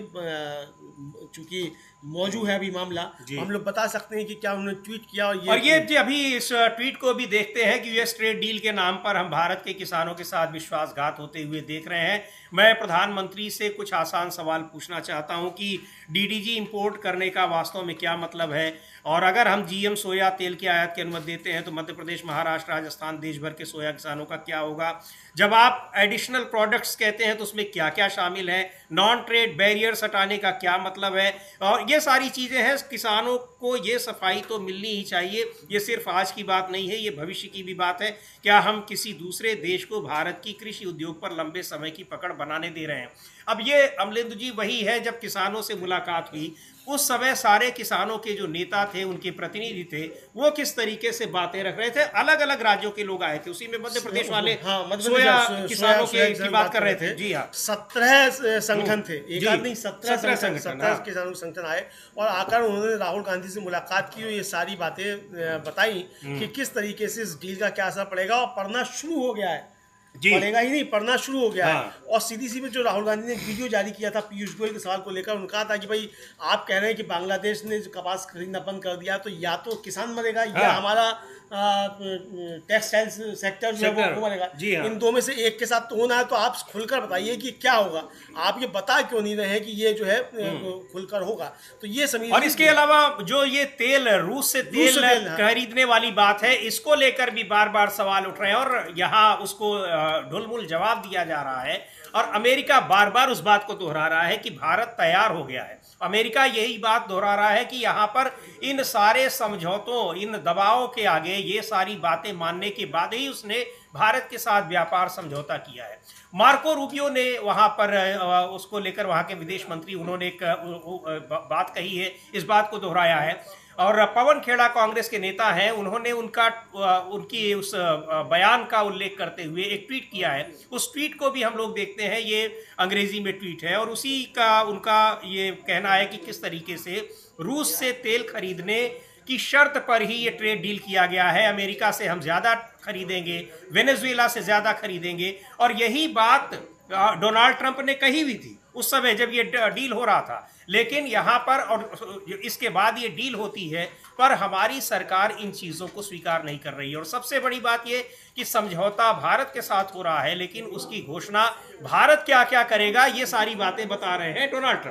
चूंकि मौजूद है अभी मामला, हम लोग बता सकते हैं कि क्या उन्होंने ट्वीट किया। और ये अभी इस ट्वीट को भी देखते हैं कि यूएस ट्रेड डील के नाम पर हम भारत के किसानों के साथ विश्वासघात होते हुए देख रहे हैं। मैं प्रधानमंत्री से कुछ आसान सवाल पूछना चाहता हूं कि डीडीजी इंपोर्ट करने का वास्तव में क्या मतलब है, और अगर हम जीएम सोया तेल की आयात की अनुमति देते हैं तो मध्य प्रदेश, महाराष्ट्र, राजस्थान, देश भर के सोया किसानों का क्या होगा। जब आप एडिशनल प्रोडक्ट्स कहते हैं तो उसमें क्या क्या शामिल है, नॉन ट्रेड बैरियर्स हटाने का क्या मतलब है, और ये सारी चीज़ें हैं। किसानों को ये सफाई तो मिलनी ही चाहिए। ये सिर्फ आज की बात नहीं है, ये भविष्य की भी बात है। क्या हम किसी दूसरे देश को भारत की कृषि उद्योग पर लंबे समय की पकड़ बनाने दे रहे हैं। अब ये अमलेंदु जी वही है, जब किसानों से मुलाकात हुई उस समय सारे किसानों के जो नेता थे, उनके प्रतिनिधि थे, वो किस तरीके से बातें रख रहे थे। अलग अलग राज्यों के लोग आए थे, उसी में मध्य प्रदेश वाले सोया किसानों की बात कर रहे थे। जी हाँ, 17 संगठन थे, एक आध नहीं 17 किसानों संगठन आए और आकर उन्होंने राहुल गांधी से मुलाकात की और ये सारी बातें बताई कि किस तरीके से इस डील का क्या असर पड़ेगा, और पढ़ना शुरू हो गया है। पड़ेगा ही नहीं, पढ़ना शुरू हो गया है। और सीधी सी में जो राहुल गांधी ने वीडियो जारी किया था पीयूष गोयल के सवाल को लेकर, उनका था कि भाई आप कह रहे हैं कि बांग्लादेश ने जो कपास खरीदना बंद कर दिया तो या तो किसान मरेगा या हमारा टेक्सटाइल सेक्टर जो है वो मरेगा। इन दो में से एक के साथ तो होना है, तो आप खुलकर बताइए कि क्या होगा। आप ये बता क्यों नहीं रहे हैं कि ये जो है खुलकर होगा। तो ये समीर, और इसके अलावा जो ये तेल रूस से तेल खरीदने वाली बात है, इसको लेकर भी बार बार सवाल उठ रहे हैं और यहाँ उसको ढुलमुल जवाब दिया जा रहा है। और अमेरिका बार बार उस बात को दोहरा रहा है कि भारत तैयार हो गया है। अमेरिका यही बात दोहरा रहा है कि यहाँ पर इन सारे समझौतों, इन दबावों के आगे, ये सारी बातें मानने के बाद ही उसने भारत के साथ व्यापार समझौता किया है। मार्को रूबियो ने वहाँ पर उसको लेकर, वहाँ के विदेश मंत्री, उन्होंने एक बात कही है, इस बात को दोहराया है। और पवन खेड़ा कांग्रेस के नेता हैं, उन्होंने उनकी उस बयान का उल्लेख करते हुए एक ट्वीट किया है। उस ट्वीट को भी हम लोग देखते हैं, ये अंग्रेजी में ट्वीट है और उसी का उनका ये कहना है कि किस तरीके से रूस से तेल खरीदने की शर्त पर ही ये ट्रेड डील किया गया है। अमेरिका से हम ज़्यादा खरीदेंगे, वेनेजुएला से ज़्यादा खरीदेंगे, और यही बात डोनाल्ड ट्रंप ने कही हुई थी उस समय जब ये डील हो रहा था। लेकिन यहाँ पर, और इसके बाद ये डील होती है, पर हमारी सरकार इन चीज़ों को स्वीकार नहीं कर रही है। और सबसे बड़ी बात ये कि समझौता भारत के साथ हो रहा है, लेकिन उसकी घोषणा भारत क्या क्या करेगा, ये सारी बातें बता रहे हैं डोनाल्ड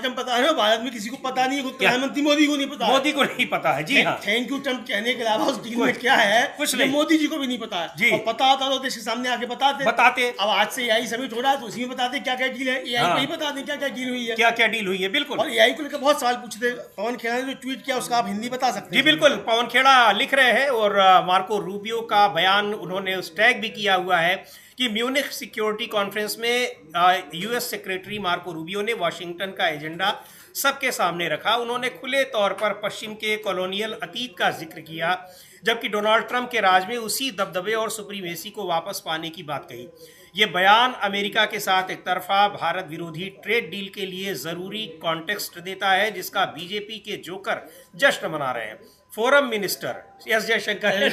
ट्रंप बता रहे हो। भारत में किसी को पता नहीं है, प्रधानमंत्री मोदी को नहीं पता, मोदी को नहीं पता है। जी हाँ, थैंक यू ट्रंप कहने के अलावा उस डील में क्या है कुछ नहीं, मोदी जी को भी नहीं पता है। और पता होता तो देश के सामने आके बताते। अब आज से एआई समिट हो रहा है तो उसी में बताते क्या क्या डील है, एआई को ही बता दें क्या क्या डील हुई है, क्या क्या डील हुई है। बिल्कुल। और एआई को लेकर बहुत सवाल पूछे थे। पवन खेड़ा ने जो ट्वीट किया उसका आप हिंदी बता सकते जी हैं? बिल्कुल, पवन खेड़ा लिख रहे हैं और मार्को रूबियो का बयान उन्होंने उस टैग भी किया हुआ है कि म्यूनिख सिक्योरिटी कॉन्फ्रेंस में यूएस सेक्रेटरी मार्को रूबियो ने वाशिंगटन का एजेंडा सबके सामने रखा। उन्होंने खुले तौर पर पश्चिम के कॉलोनियल अतीत का जिक्र किया, जबकि डोनाल्ड ट्रंप के राज में उसी दबदबे और सुप्रीमेसी को वापस पाने की बात कही। ये बयान अमेरिका के साथ एक तरफा भारत विरोधी ट्रेड डील के लिए जरूरी कॉन्टेक्स्ट देता है, जिसका बीजेपी के जोकर जश्न मना रहे हैं। Forum minister S Jaishankar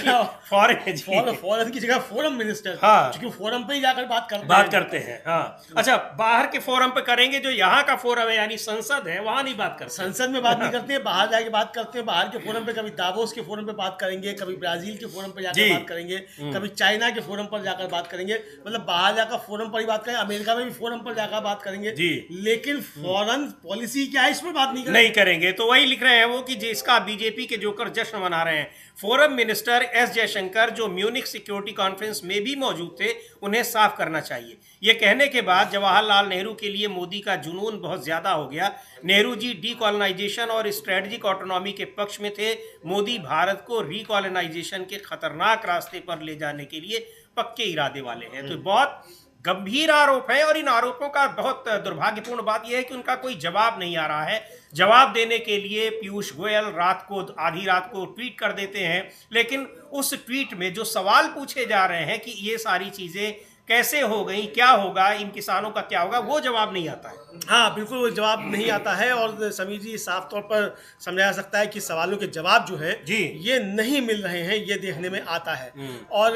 foreign की जगह फोरम मिनिस्टर, हाँ, क्योंकि फोरम पे ही जाकर बात करते हैं। हाँ, अच्छा, बाहर के फोरम पे करेंगे, जो यहाँ का फोरम है यानी संसद है, वहां नहीं बात करते। संसद में बात नहीं करते, बाहर जाके बात करते हैं। बाहर के फोरम पे कभी दावोस के फोरम पे बात करेंगे, कभी ब्राजील के फोरम पे जाकर बात करेंगे, कभी चाइना के फोरम पर जाकर बात करेंगे। मतलब बाहर जाकर फोरम पर ही बात करेंगे, अमेरिका में भी फोरम पर जाकर बात करेंगे, लेकिन फॉरेन पॉलिसी क्या है इस पर बात नहीं करेंगे। तो वही लिख रहे हैं वो कि जिसका बीजेपी के जोकर जश्न मना रहे हैं। फोरम मिनिस्टर एस जयशंकर, जो म्यूनिख सिक्योरिटी कॉन्फ्रेंस में भी मौजूद थे, उन्हें साफ करना चाहिए। ये कहने के बाद जवाहरलाल नेहरू के लिए मोदी का जुनून बहुत ज्यादा हो गया। नेहरू जी डीकॉलोनाइजेशन और स्ट्रेटेजिक ऑटोनॉमी के पक्ष में थे। मोदी भारत को रिकॉलोनाइजेशन के खतरनाक रास्ते पर ले जाने के लिए पक्के इरादे वाले हैं। तो बहुत गंभीर आरोप है और इन आरोपों का बहुत दुर्भाग्यपूर्ण बात यह है कि उनका कोई जवाब नहीं आ रहा है। जवाब देने के लिए पीयूष गोयल आधी रात को ट्वीट कर देते हैं, लेकिन उस ट्वीट में जो सवाल पूछे जा रहे हैं कि ये सारी चीजें कैसे हो गई, क्या होगा, इन किसानों का क्या होगा, वो जवाब नहीं आता है। हाँ बिल्कुल, वो जवाब नहीं आता है। और समीर जी, साफ तौर पर समझा जा सकता है कि सवालों के जवाब जो है ये नहीं मिल रहे हैं, ये देखने में आता है। और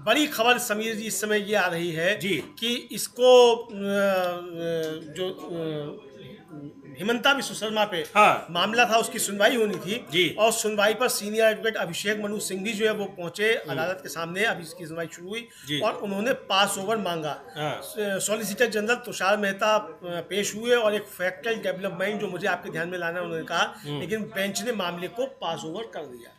बड़ी खबर समीर जी इस समय ये आ रही है कि इसको जो हिमंता बिस्व शर्मा पे मामला था, उसकी सुनवाई होनी थी और सुनवाई पर सीनियर एडवोकेट अभिषेक मनु सिंह भी जो है वो पहुंचे अदालत के सामने। अभी इसकी सुनवाई शुरू हुई और उन्होंने पास ओवर मांगा। सॉलिसिटर जनरल तुषार मेहता पेश हुए और एक फैक्चुअल डेवलपमेंट जो मुझे आपके ध्यान में लाना है उन्होंने कहा, लेकिन बेंच ने मामले को पास ओवर कर दिया,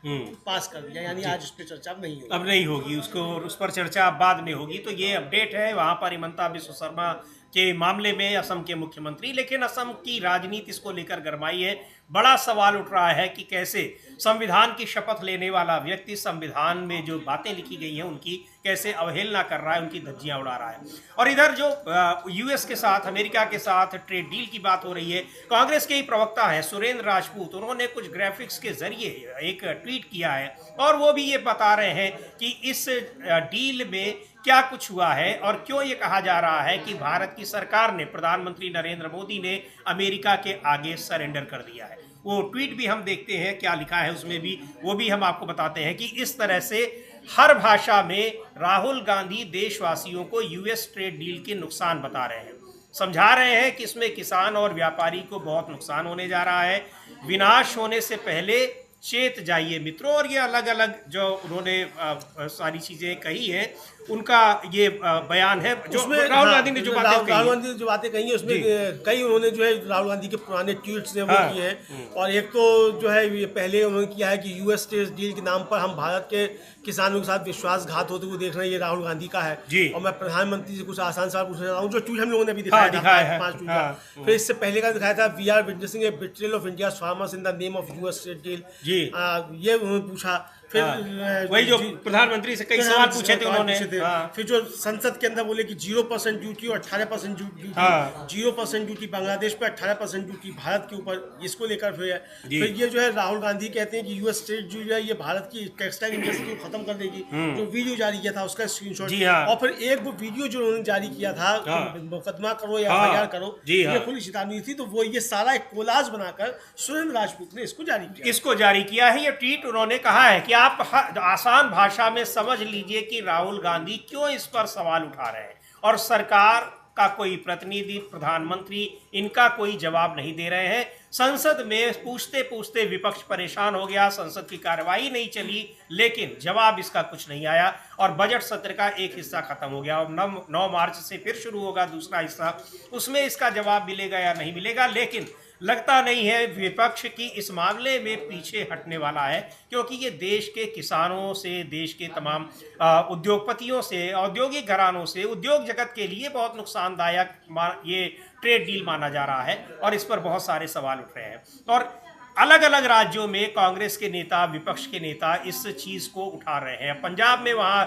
पास कर दिया, यानी आज उस पर चर्चा अब नहीं होगी, उस पर चर्चा बाद में होगी। तो ये अपडेट है वहां पर हिमंता बिस्व शर्मा के मामले में असम के मुख्यमंत्री। लेकिन असम की राजनीति इसको लेकर गरमाई है। बड़ा सवाल उठ रहा है कि कैसे संविधान की शपथ लेने वाला व्यक्ति संविधान में जो बातें लिखी गई हैं उनकी कैसे अवहेलना कर रहा है, उनकी धज्जियां उड़ा रहा है। और इधर जो यूएस के साथ, अमेरिका के साथ ट्रेड डील की बात हो रही है, कांग्रेस के ही प्रवक्ता है सुरेंद्र राजपूत, उन्होंने कुछ ग्राफिक्स के जरिए एक ट्वीट किया है और वो भी ये बता रहे हैं कि इस डील में क्या कुछ हुआ है और क्यों ये कहा जा रहा है कि भारत की सरकार ने, प्रधानमंत्री नरेंद्र मोदी ने अमेरिका के आगे सरेंडर कर दिया है। वो ट्वीट भी हम देखते हैं क्या लिखा है उसमें भी, वो भी हम आपको बताते हैं कि इस तरह से हर भाषा में राहुल गांधी देशवासियों को यूएस ट्रेड डील के नुकसान बता रहे हैं, समझा रहे हैं कि इसमें किसान और व्यापारी को बहुत नुकसान होने जा रहा है। विनाश होने से पहले चेत जाइए मित्रों। और ये अलग अलग जो उन्होंने सारी चीजें कही हैं, उनका ये बयान है जो राहुल गांधी ने जो बातें कही है उसमें कई उन्होंने जो है राहुल गांधी के पुराने ट्वीट्स ने वो किए हैं। और एक तो जो है ये पहले उन्होंने किया है कि यूएस ट्रेड डील के नाम पर हम भारत के किसानों के साथ विश्वासघात होते हुए देख रहे हैं, ये राहुल गांधी का है। और मैं प्रधानमंत्री से कुछ आसान सवाल पूछना चाहता हूँ, जो ट्वीट हम लोगों ने अभी दिखाया था 5 ट्वीट। फिर इससे पहले का दिखाया था, we are witnessing a betrayal of India farmers in the name of US trade deal, ये उन्होंने पूछा। फिर वही जो प्रधानमंत्री से कई सवाल पूछे थे उन्होंने। फिर जो संसद के अंदर बोले कि 0% ड्यूटी और 18% ड्यूटी, 0% ड्यूटी बांग्लादेश पे, 18% ड्यूटी भारत के ऊपर, इसको लेकर फिर ये जो है राहुल गांधी कहते हैं कि यूएस ट्रेड डील है, ये भारत की टेक्सटाइल इंडस्ट्री को खत्म कर देगी। जो वीडियो जारी किया था उसका स्क्रीनशॉट, और फिर एक वो वीडियो जो उन्होंने जारी किया था, मुकदमा करो या एफआईआर करो, ये खुली चेतावनी थी। तो वो ये सारा एक कोलाज बनाकर सुरेंद्र राजपूत ने इसको जारी किया है। ये ट्वीट उन्होंने कहा है कि आप आसान भाषा में समझ लीजिए कि राहुल गांधी क्यों इस पर सवाल उठा रहे हैं और सरकार का कोई प्रतिनिधि, प्रधानमंत्री इनका कोई जवाब नहीं दे रहे हैं। संसद में पूछते पूछते विपक्ष परेशान हो गया, संसद की कार्रवाई नहीं चली, लेकिन जवाब इसका कुछ नहीं आया और बजट सत्र का एक हिस्सा खत्म हो गया। और 9 मार्च से फिर शुरू होगा दूसरा हिस्सा, उसमें इसका जवाब मिलेगा या नहीं मिलेगा। लेकिन लगता नहीं है विपक्ष की इस मामले में पीछे हटने वाला है, क्योंकि ये देश के किसानों से, देश के तमाम उद्योगपतियों से, औद्योगिक घरानों से, उद्योग जगत के लिए बहुत नुकसानदायक ये ट्रेड डील माना जा रहा है और इस पर बहुत सारे सवाल उठ रहे हैं। और अलग अलग राज्यों में कांग्रेस के नेता, विपक्ष के नेता इस चीज़ को उठा रहे हैं। पंजाब में वहाँ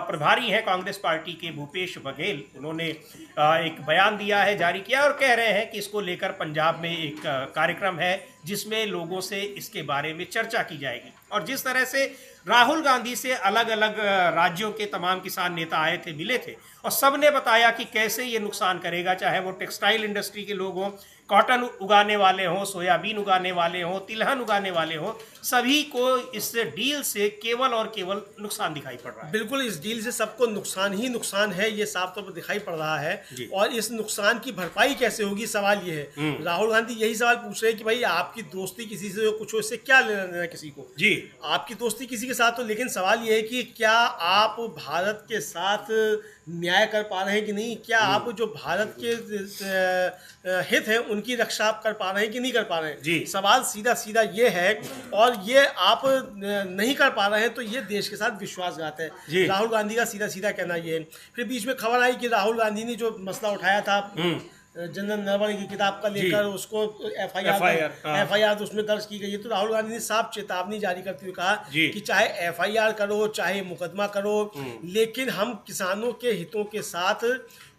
प्रभारी हैं कांग्रेस पार्टी के भूपेश बघेल, उन्होंने एक बयान दिया है, जारी किया, और कह रहे हैं कि इसको लेकर पंजाब में एक कार्यक्रम है जिसमें लोगों से इसके बारे में चर्चा की जाएगी। और जिस तरह से राहुल गांधी से अलग अलग राज्यों के तमाम किसान नेता आए थे, मिले थे, और सब ने बताया कि कैसे ये नुकसान करेगा, चाहे वो टेक्सटाइल इंडस्ट्री के लोग हों, कॉटन उगाने वाले हों, सोयाबीन उगाने वाले हों, तिलहन उगाने वाले हों, सभी को इस डील से केवल और केवल नुकसान दिखाई पड़ रहा है। बिल्कुल, इस डील से सबको नुकसान ही नुकसान है, ये साफ तौर पर दिखाई पड़ रहा है। और इस नुकसान की भरपाई कैसे होगी, सवाल ये है। राहुल गांधी यही सवाल पूछ रहे हैं कि भाई आपकी दोस्ती किसी से कुछ हो, इससे क्या लेना देना किसी को जी, आपकी दोस्ती किसी के साथ हो, लेकिन सवाल ये है कि क्या आप भारत के साथ न्याय कर पा रहे हैं कि नहीं, क्या आप जो भारत के हित हैं उनकी रक्षा आप कर पा रहे हैं कि नहीं कर पा रहे हैं जी। सवाल सीधा सीधा ये है, और ये आप नहीं कर पा रहे हैं तो ये देश के साथ विश्वासघात है। राहुल गांधी का सीधा सीधा कहना ये है। फिर बीच में खबर आई कि राहुल गांधी ने जो मसला उठाया था जनरल नरवणे की किताब का लेकर, उसको एफआईआर तो उसमें दर्ज की गई है, तो राहुल गांधी ने साफ चेतावनी जारी करते हुए कहा कि चाहे एफआईआर करो, चाहे मुकदमा करो, लेकिन हम किसानों के हितों के साथ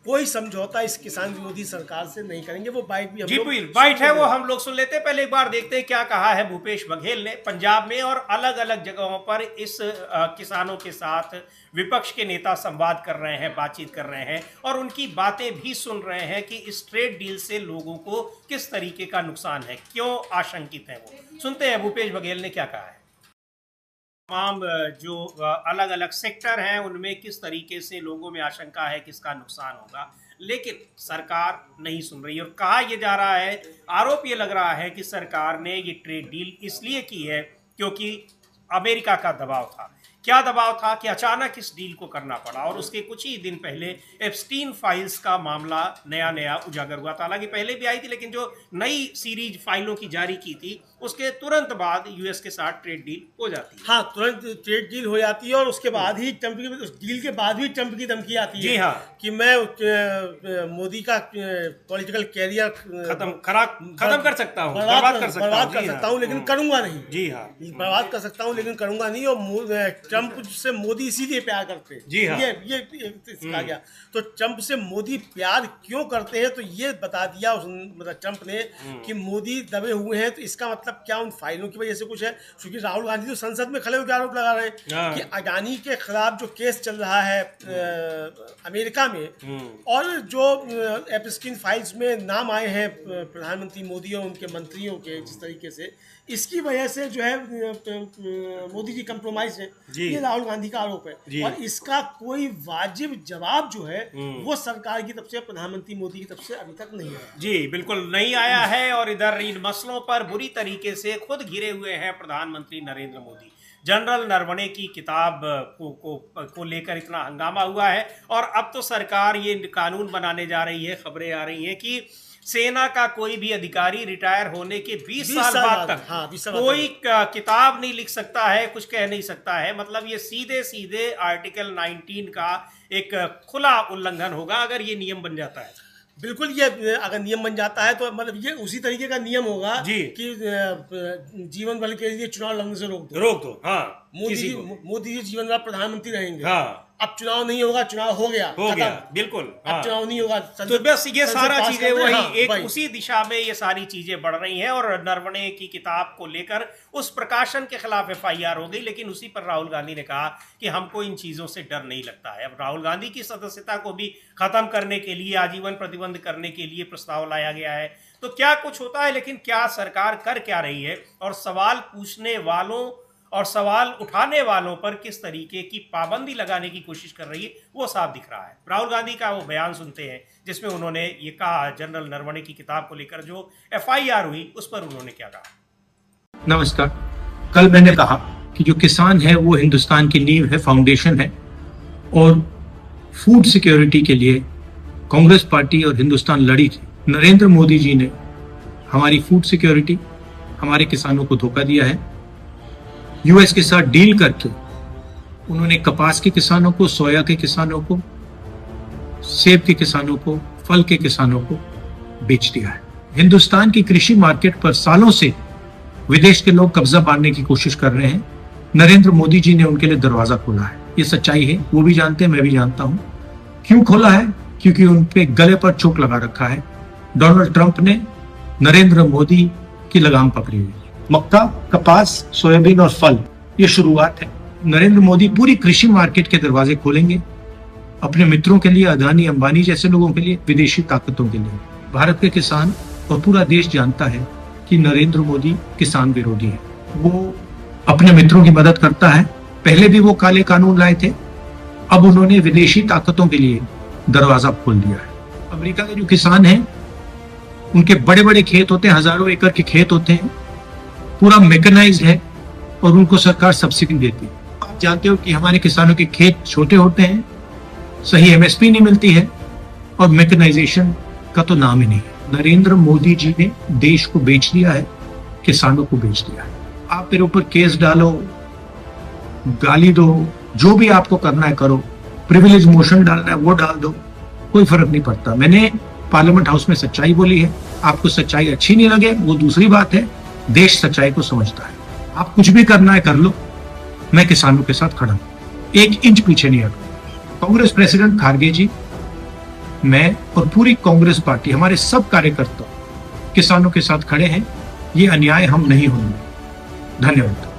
कोई समझौता इस किसान विरोधी सरकार से नहीं करेंगे। वो बाइट भी बाइट है, वो हम लोग सुन लेते हैं। पहले एक बार देखते हैं क्या कहा है भूपेश बघेल ने पंजाब में और अलग अलग जगहों पर इस किसानों के साथ विपक्ष के नेता संवाद कर रहे हैं, बातचीत कर रहे हैं, और उनकी बातें भी सुन रहे हैं कि इस ट्रेड डील से लोगों को किस तरीके का नुकसान है, क्यों आशंकित है। वो सुनते हैं भूपेश बघेल ने क्या कहा है। तमाम जो अलग अलग सेक्टर हैं उनमें किस तरीके से लोगों में आशंका है कि इसका नुकसान होगा, लेकिन सरकार नहीं सुन रही। और कहा यह जा रहा है, आरोप ये लग रहा है कि सरकार ने ये ट्रेड डील इसलिए की है क्योंकि अमेरिका का दबाव था। क्या दबाव था कि अचानक इस डील को करना पड़ा, और उसके कुछ ही दिन पहले एप्स्टीन फाइल्स का मामला नया उजागर हुआ था। हालांकि पहले भी आई थी, लेकिन जो नई सीरीज फाइलों की जारी की थी उसके तुरंत बाद यूएस के साथ ट्रेड डील हो जाती है। हाँ, तुरंत ट्रेड डील हो जाती है, और उसके बाद ही ट्रंप की, उस डील के बाद भी ट्रंप की धमकी आती है जी हाँ, कि मैं मोदी का पॉलिटिकल कैरियर खत्म कर सकता हूँ, बर्बाद कर सकता हूँ, लेकिन करूंगा नहीं। जी हाँ, बर्बाद कर सकता हूँ लेकिन करूंगा नहीं। और ट्रंप से मोदी इसीलिए प्यार करते हैं जी हाँ, ये कहा गया। तो ट्रंप से मोदी प्यार क्यों करते हैं, तो ये बता दिया मतलब ट्रंप ने कि मोदी दबे हुए हैं, तो इसका मतलब क्या उन फाइलों की वजह से कुछ है। क्योंकि राहुल गांधी तो संसद में खड़े होकर आरोप लगा रहे हैं कि अडानी के खिलाफ जो केस चल रहा है अमेरिका में, और जो एप्स्टीन फाइल्स में नाम आए हैं प्रधानमंत्री मोदी और उनके मंत्रियों के, जिस तरीके से इसकी वजह से जो है मोदी जी कंप्रोमाइज है, ये राहुल गांधी का आरोप है। और इसका कोई वाजिब जवाब जो है वो सरकार की तरफ से, प्रधानमंत्री मोदी की तरफ से अभी तक नहीं आया। जी बिल्कुल नहीं आया है। और इधर इन मसलों पर बुरी तरीके से खुद घिरे हुए हैं प्रधानमंत्री नरेंद्र मोदी। जनरल नरवणे की किताब को लेकर इतना हंगामा हुआ है, और अब तो सरकार ये कानून बनाने जा रही है। खबरें आ रही हैं कि सेना का कोई भी अधिकारी रिटायर होने के 20 साल बाद तक कोई किताब नहीं लिख सकता है, कुछ कह नहीं सकता है। मतलब ये सीधे सीधे आर्टिकल 19 का एक खुला उल्लंघन होगा अगर ये नियम बन जाता है। बिल्कुल, ये अगर नियम बन जाता है तो मतलब ये उसी तरीके का नियम होगा कि जीवन भर के लिए चुनाव लड़ने से रोक दो। हाँ, मोदी जी जीवन भर प्रधानमंत्री रहेंगे। हाँ, अब चुनाव नहीं होगा, चुनाव हो गया बिल्कुल। अब चुनाव नहीं होगा, तो बस ये सारा चीजें वही एक उसी दिशा में ये सारी चीजें बढ़ रही हैं। और नरवणे की किताब को लेकर उस प्रकाशन के खिलाफ एफआईआर हो गई, लेकिन उसी पर राहुल गांधी ने कहा कि हमको इन चीजों से डर नहीं लगता है। अब राहुल गांधी की सदस्यता को भी खत्म करने के लिए, आजीवन प्रतिबंध करने के लिए प्रस्ताव लाया गया है। तो क्या कुछ होता है, लेकिन क्या सरकार कर क्या रही है, और सवाल पूछने वालों और सवाल उठाने वालों पर किस तरीके की पाबंदी लगाने की कोशिश कर रही है, वो साफ दिख रहा है। राहुल गांधी का वो बयान सुनते हैं जिसमें उन्होंने ये कहा, जनरल नरवणे की किताब को लेकर जो एफआईआर हुई उस पर उन्होंने क्या कहा। नमस्कार, कल मैंने कहा कि जो किसान है वो हिंदुस्तान की नींव है, फाउंडेशन है, और फूड सिक्योरिटी के लिए कांग्रेस पार्टी और हिंदुस्तान लड़ी थी। नरेंद्र मोदी जी ने हमारी फूड सिक्योरिटी, हमारे किसानों को धोखा दिया है। यूएस के साथ डील करके उन्होंने कपास के किसानों को, सोया के किसानों को, सेब के किसानों को, फल के किसानों को बेच दिया है। हिंदुस्तान की कृषि मार्केट पर सालों से विदेश के लोग कब्जा मारने की कोशिश कर रहे हैं। नरेंद्र मोदी जी ने उनके लिए दरवाजा खोला है। ये सच्चाई है, वो भी जानते हैं, मैं भी जानता हूं। क्यों खोला है? क्योंकि उन पे गले पर चोट लगा रखा है। डोनाल्ड ट्रंप ने नरेंद्र मोदी की लगाम पकड़ी हुई है। मक्का, कपास, सोयाबीन और फल, ये शुरुआत है। नरेंद्र मोदी पूरी कृषि मार्केट के दरवाजे खोलेंगे अपने मित्रों के लिए, अदानी अंबानी जैसे लोगों के लिए, विदेशी ताकतों के लिए। भारत के किसान और पूरा देश जानता है कि नरेंद्र मोदी किसान विरोधी है। वो अपने मित्रों की मदद करता है। पहले भी वो काले कानून लाए थे, अब उन्होंने विदेशी ताकतों के लिए दरवाजा खोल दिया है। अमेरिका के जो किसान हैं, उनके बड़े बड़े खेत होते हैं, हजारों एकड़ के खेत होते हैं, पूरा मैकेनाइज्ड है और उनको सरकार सब्सिडी देती है। आप जानते हो कि हमारे किसानों के खेत छोटे होते हैं, सही एमएसपी नहीं मिलती है और मैकेनाइजेशन का तो नाम ही नहीं है। नरेंद्र मोदी जी ने देश को बेच दिया है, किसानों को बेच दिया है। आप मेरे ऊपर केस डालो, गाली दो, जो भी आपको करना है करो, प्रिविलेज मोशन डालना है वो डाल दो, कोई फर्क नहीं पड़ता। मैंने पार्लियामेंट हाउस में सच्चाई बोली है। आपको सच्चाई अच्छी नहीं लगे वो दूसरी बात है, देश सच्चाई को समझता है। आप कुछ भी करना है कर लो, मैं किसानों के साथ खड़ा हूं, 1 इंच पीछे नहीं हटूंगा। कांग्रेस प्रेसिडेंट खारगे जी, मैं और पूरी कांग्रेस पार्टी, हमारे सब कार्यकर्ता किसानों के साथ खड़े हैं। ये अन्याय हम नहीं होने। धन्यवाद।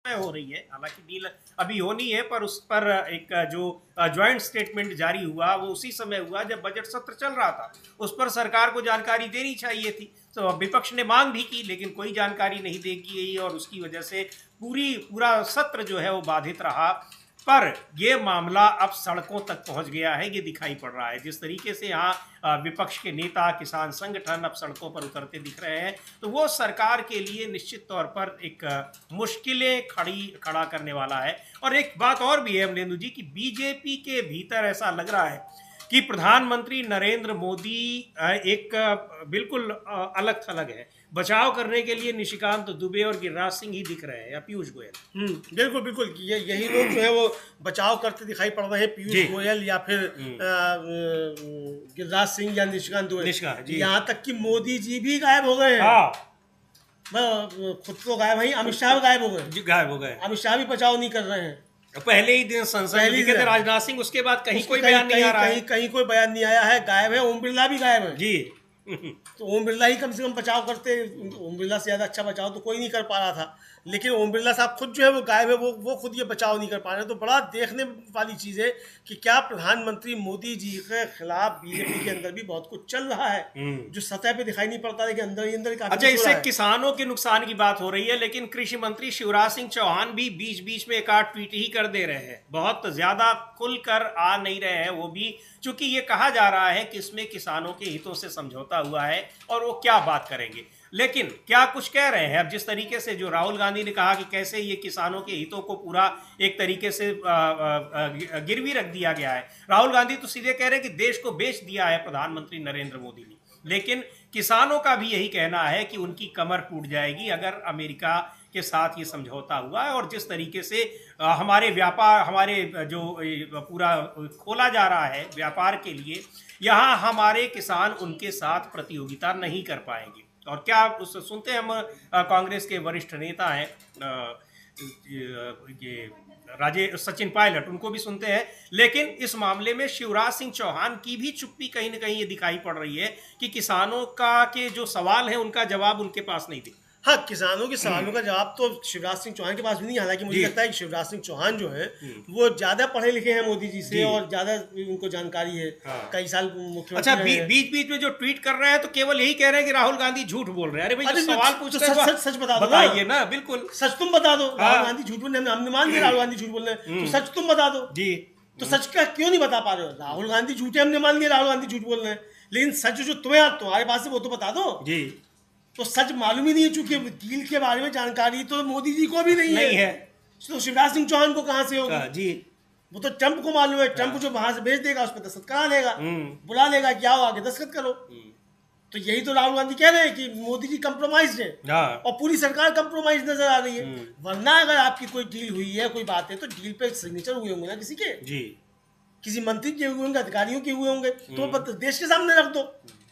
हो रही है, हालांकि डील अभी होनी है, पर उस पर एक जो ज्वाइंट स्टेटमेंट जारी हुआ वो उसी समय हुआ जब बजट सत्र चल रहा था। उस पर सरकार को जानकारी देनी चाहिए थी, तो विपक्ष ने मांग भी की, लेकिन कोई जानकारी नहीं दी गई और उसकी वजह से पूरा सत्र जो है वो बाधित रहा। पर ये मामला अब सड़कों तक पहुंच गया है, ये दिखाई पड़ रहा है। जिस तरीके से यहाँ विपक्ष के नेता, किसान संगठन अब सड़कों पर उतरते दिख रहे हैं, तो वो सरकार के लिए निश्चित तौर पर एक मुश्किलें खड़ा करने वाला है। और एक बात और भी है अमलेंदु जी, कि बीजेपी के भीतर ऐसा लग रहा है कि प्रधानमंत्री नरेंद्र मोदी एक बिल्कुल अलग थलग है। बचाव करने के लिए निशिकांत दुबे और गिरिराज सिंह ही दिख रहे हैं, या पीयूष गोयल। बिल्कुल बिल्कुल, यही लोग जो है वो बचाव करते दिखाई पड़ रहे हैं, पीयूष गोयल या फिर गिरिराज सिंह या निशिकांत दुबे। यहाँ तक कि मोदी जी भी गायब हो गए हैं। हाँ, खुद तो गायब है, अमित शाह भी गायब हो गए। अमित शाह भी बचाव नहीं कर रहे हैं। पहले ही दिन संसद में दिखे थे राजनाथ सिंह, उसके बाद कहीं कोई बयान नहीं आ रहा है। कहीं कोई बयान नहीं आया है। गायब है, ओम बिरला भी गायब है जी। तो ओम बिरला ही कम से कम बचाव करते। ओम बिरला से ज़्यादा अच्छा बचाव तो कोई नहीं कर पा रहा था, लेकिन ओम बिरला साहब खुद जो है वो गायब है, वो खुद ये बचाव नहीं कर पा रहे। तो बड़ा देखने वाली चीज़ है कि क्या प्रधानमंत्री मोदी जी के खिलाफ बीजेपी के अंदर भी बहुत कुछ चल रहा है, जो सतह पे दिखाई नहीं पड़ता, लेकिन अंदर ही अंदर। अच्छा, इससे किसानों के नुकसान की बात हो रही है, लेकिन कृषि मंत्री शिवराज सिंह चौहान भी बीच बीच में एक आध ट्वीट ही कर दे रहे हैं, बहुत ज्यादा खुलकर आ नहीं रहे हैं वो भी, चूंकि ये कहा जा रहा है कि इसमें किसानों के हितों से समझौता हुआ है और वो क्या बात करेंगे। लेकिन क्या कुछ कह रहे हैं? अब जिस तरीके से जो राहुल गांधी ने कहा कि कैसे ये किसानों के हितों को पूरा एक तरीके से गिरवी रख दिया गया है। राहुल गांधी तो सीधे कह रहे हैं कि देश को बेच दिया है प्रधानमंत्री नरेंद्र मोदी ने, लेकिन किसानों का भी यही कहना है कि उनकी कमर टूट जाएगी अगर अमेरिका के साथ ये समझौता हुआ है। और जिस तरीके से हमारे व्यापार, हमारे जो पूरा खोला जा रहा है व्यापार के लिए, यहाँ हमारे किसान उनके साथ प्रतियोगिता नहीं कर पाएंगे। और क्या सुनते हैं हम कांग्रेस के वरिष्ठ नेता हैं ये सचिन पायलट, उनको भी सुनते हैं, लेकिन इस मामले में शिवराज सिंह चौहान की भी चुप्पी कहीं ना कहीं ये दिखाई पड़ रही है कि किसानों का के जो सवाल है उनका जवाब उनके पास नहीं दिखा। हाँ, किसानों के सवालों का जवाब तो शिवराज सिंह चौहान के पास भी नहीं। हालांकि मुझे लगता है कि शिवराज सिंह चौहान जो है वो ज्यादा पढ़े लिखे हैं मोदी जी से और ज्यादा उनको जानकारी है। हाँ। कई साल मुख्यमंत्री। अच्छा, बीच बीच में जो ट्वीट कर रहे हैं तो केवल यही कह रहे हैं कि राहुल गांधी झूठ बोल रहे हैं। अरे भाई, जो सवाल पूछते हैं सच बता दो, बताइए ना। बिल्कुल सच तुम बता दो। राहुल गांधी झूठ बोल रहे हैं, हमने मान लिया राहुल गांधी झूठ बोल रहे हैं, तो सच तुम बता दो जी। तो सच का क्यों नहीं बता पा रहे हो? राहुल गांधी झूठे, हमने मान लिया राहुल गांधी झूठ बोल रहे हैं, लेकिन सच जो तुम्हारे पास है वो तो बता दो जी। तो सच मालूम ही नहीं है, चूंकि डील के बारे में जानकारी तो मोदी जी को भी नहीं है। तो शिवराज सिंह चौहान को कहां से होगा जी? वो तो ट्रंप को मालूम है। ट्रंप जो वहां से भेज देगा उस पर दस्तखत करा लेगा, बुला लेगा कि आओ आगे दस्तखत करो। तो यही तो राहुल गांधी कह रहे हैं कि मोदी जी कंप्रोमाइज है हाँ। और पूरी सरकार कंप्रोमाइज नजर आ रही है। वरना अगर आपकी कोई डील हुई है, कोई बात है, तो डील पे सिग्नेचर हुए होंगे ना किसी के, जी। किसी मंत्री के हुए होंगे, अधिकारियों के हुए होंगे, तो देश के सामने रख दो,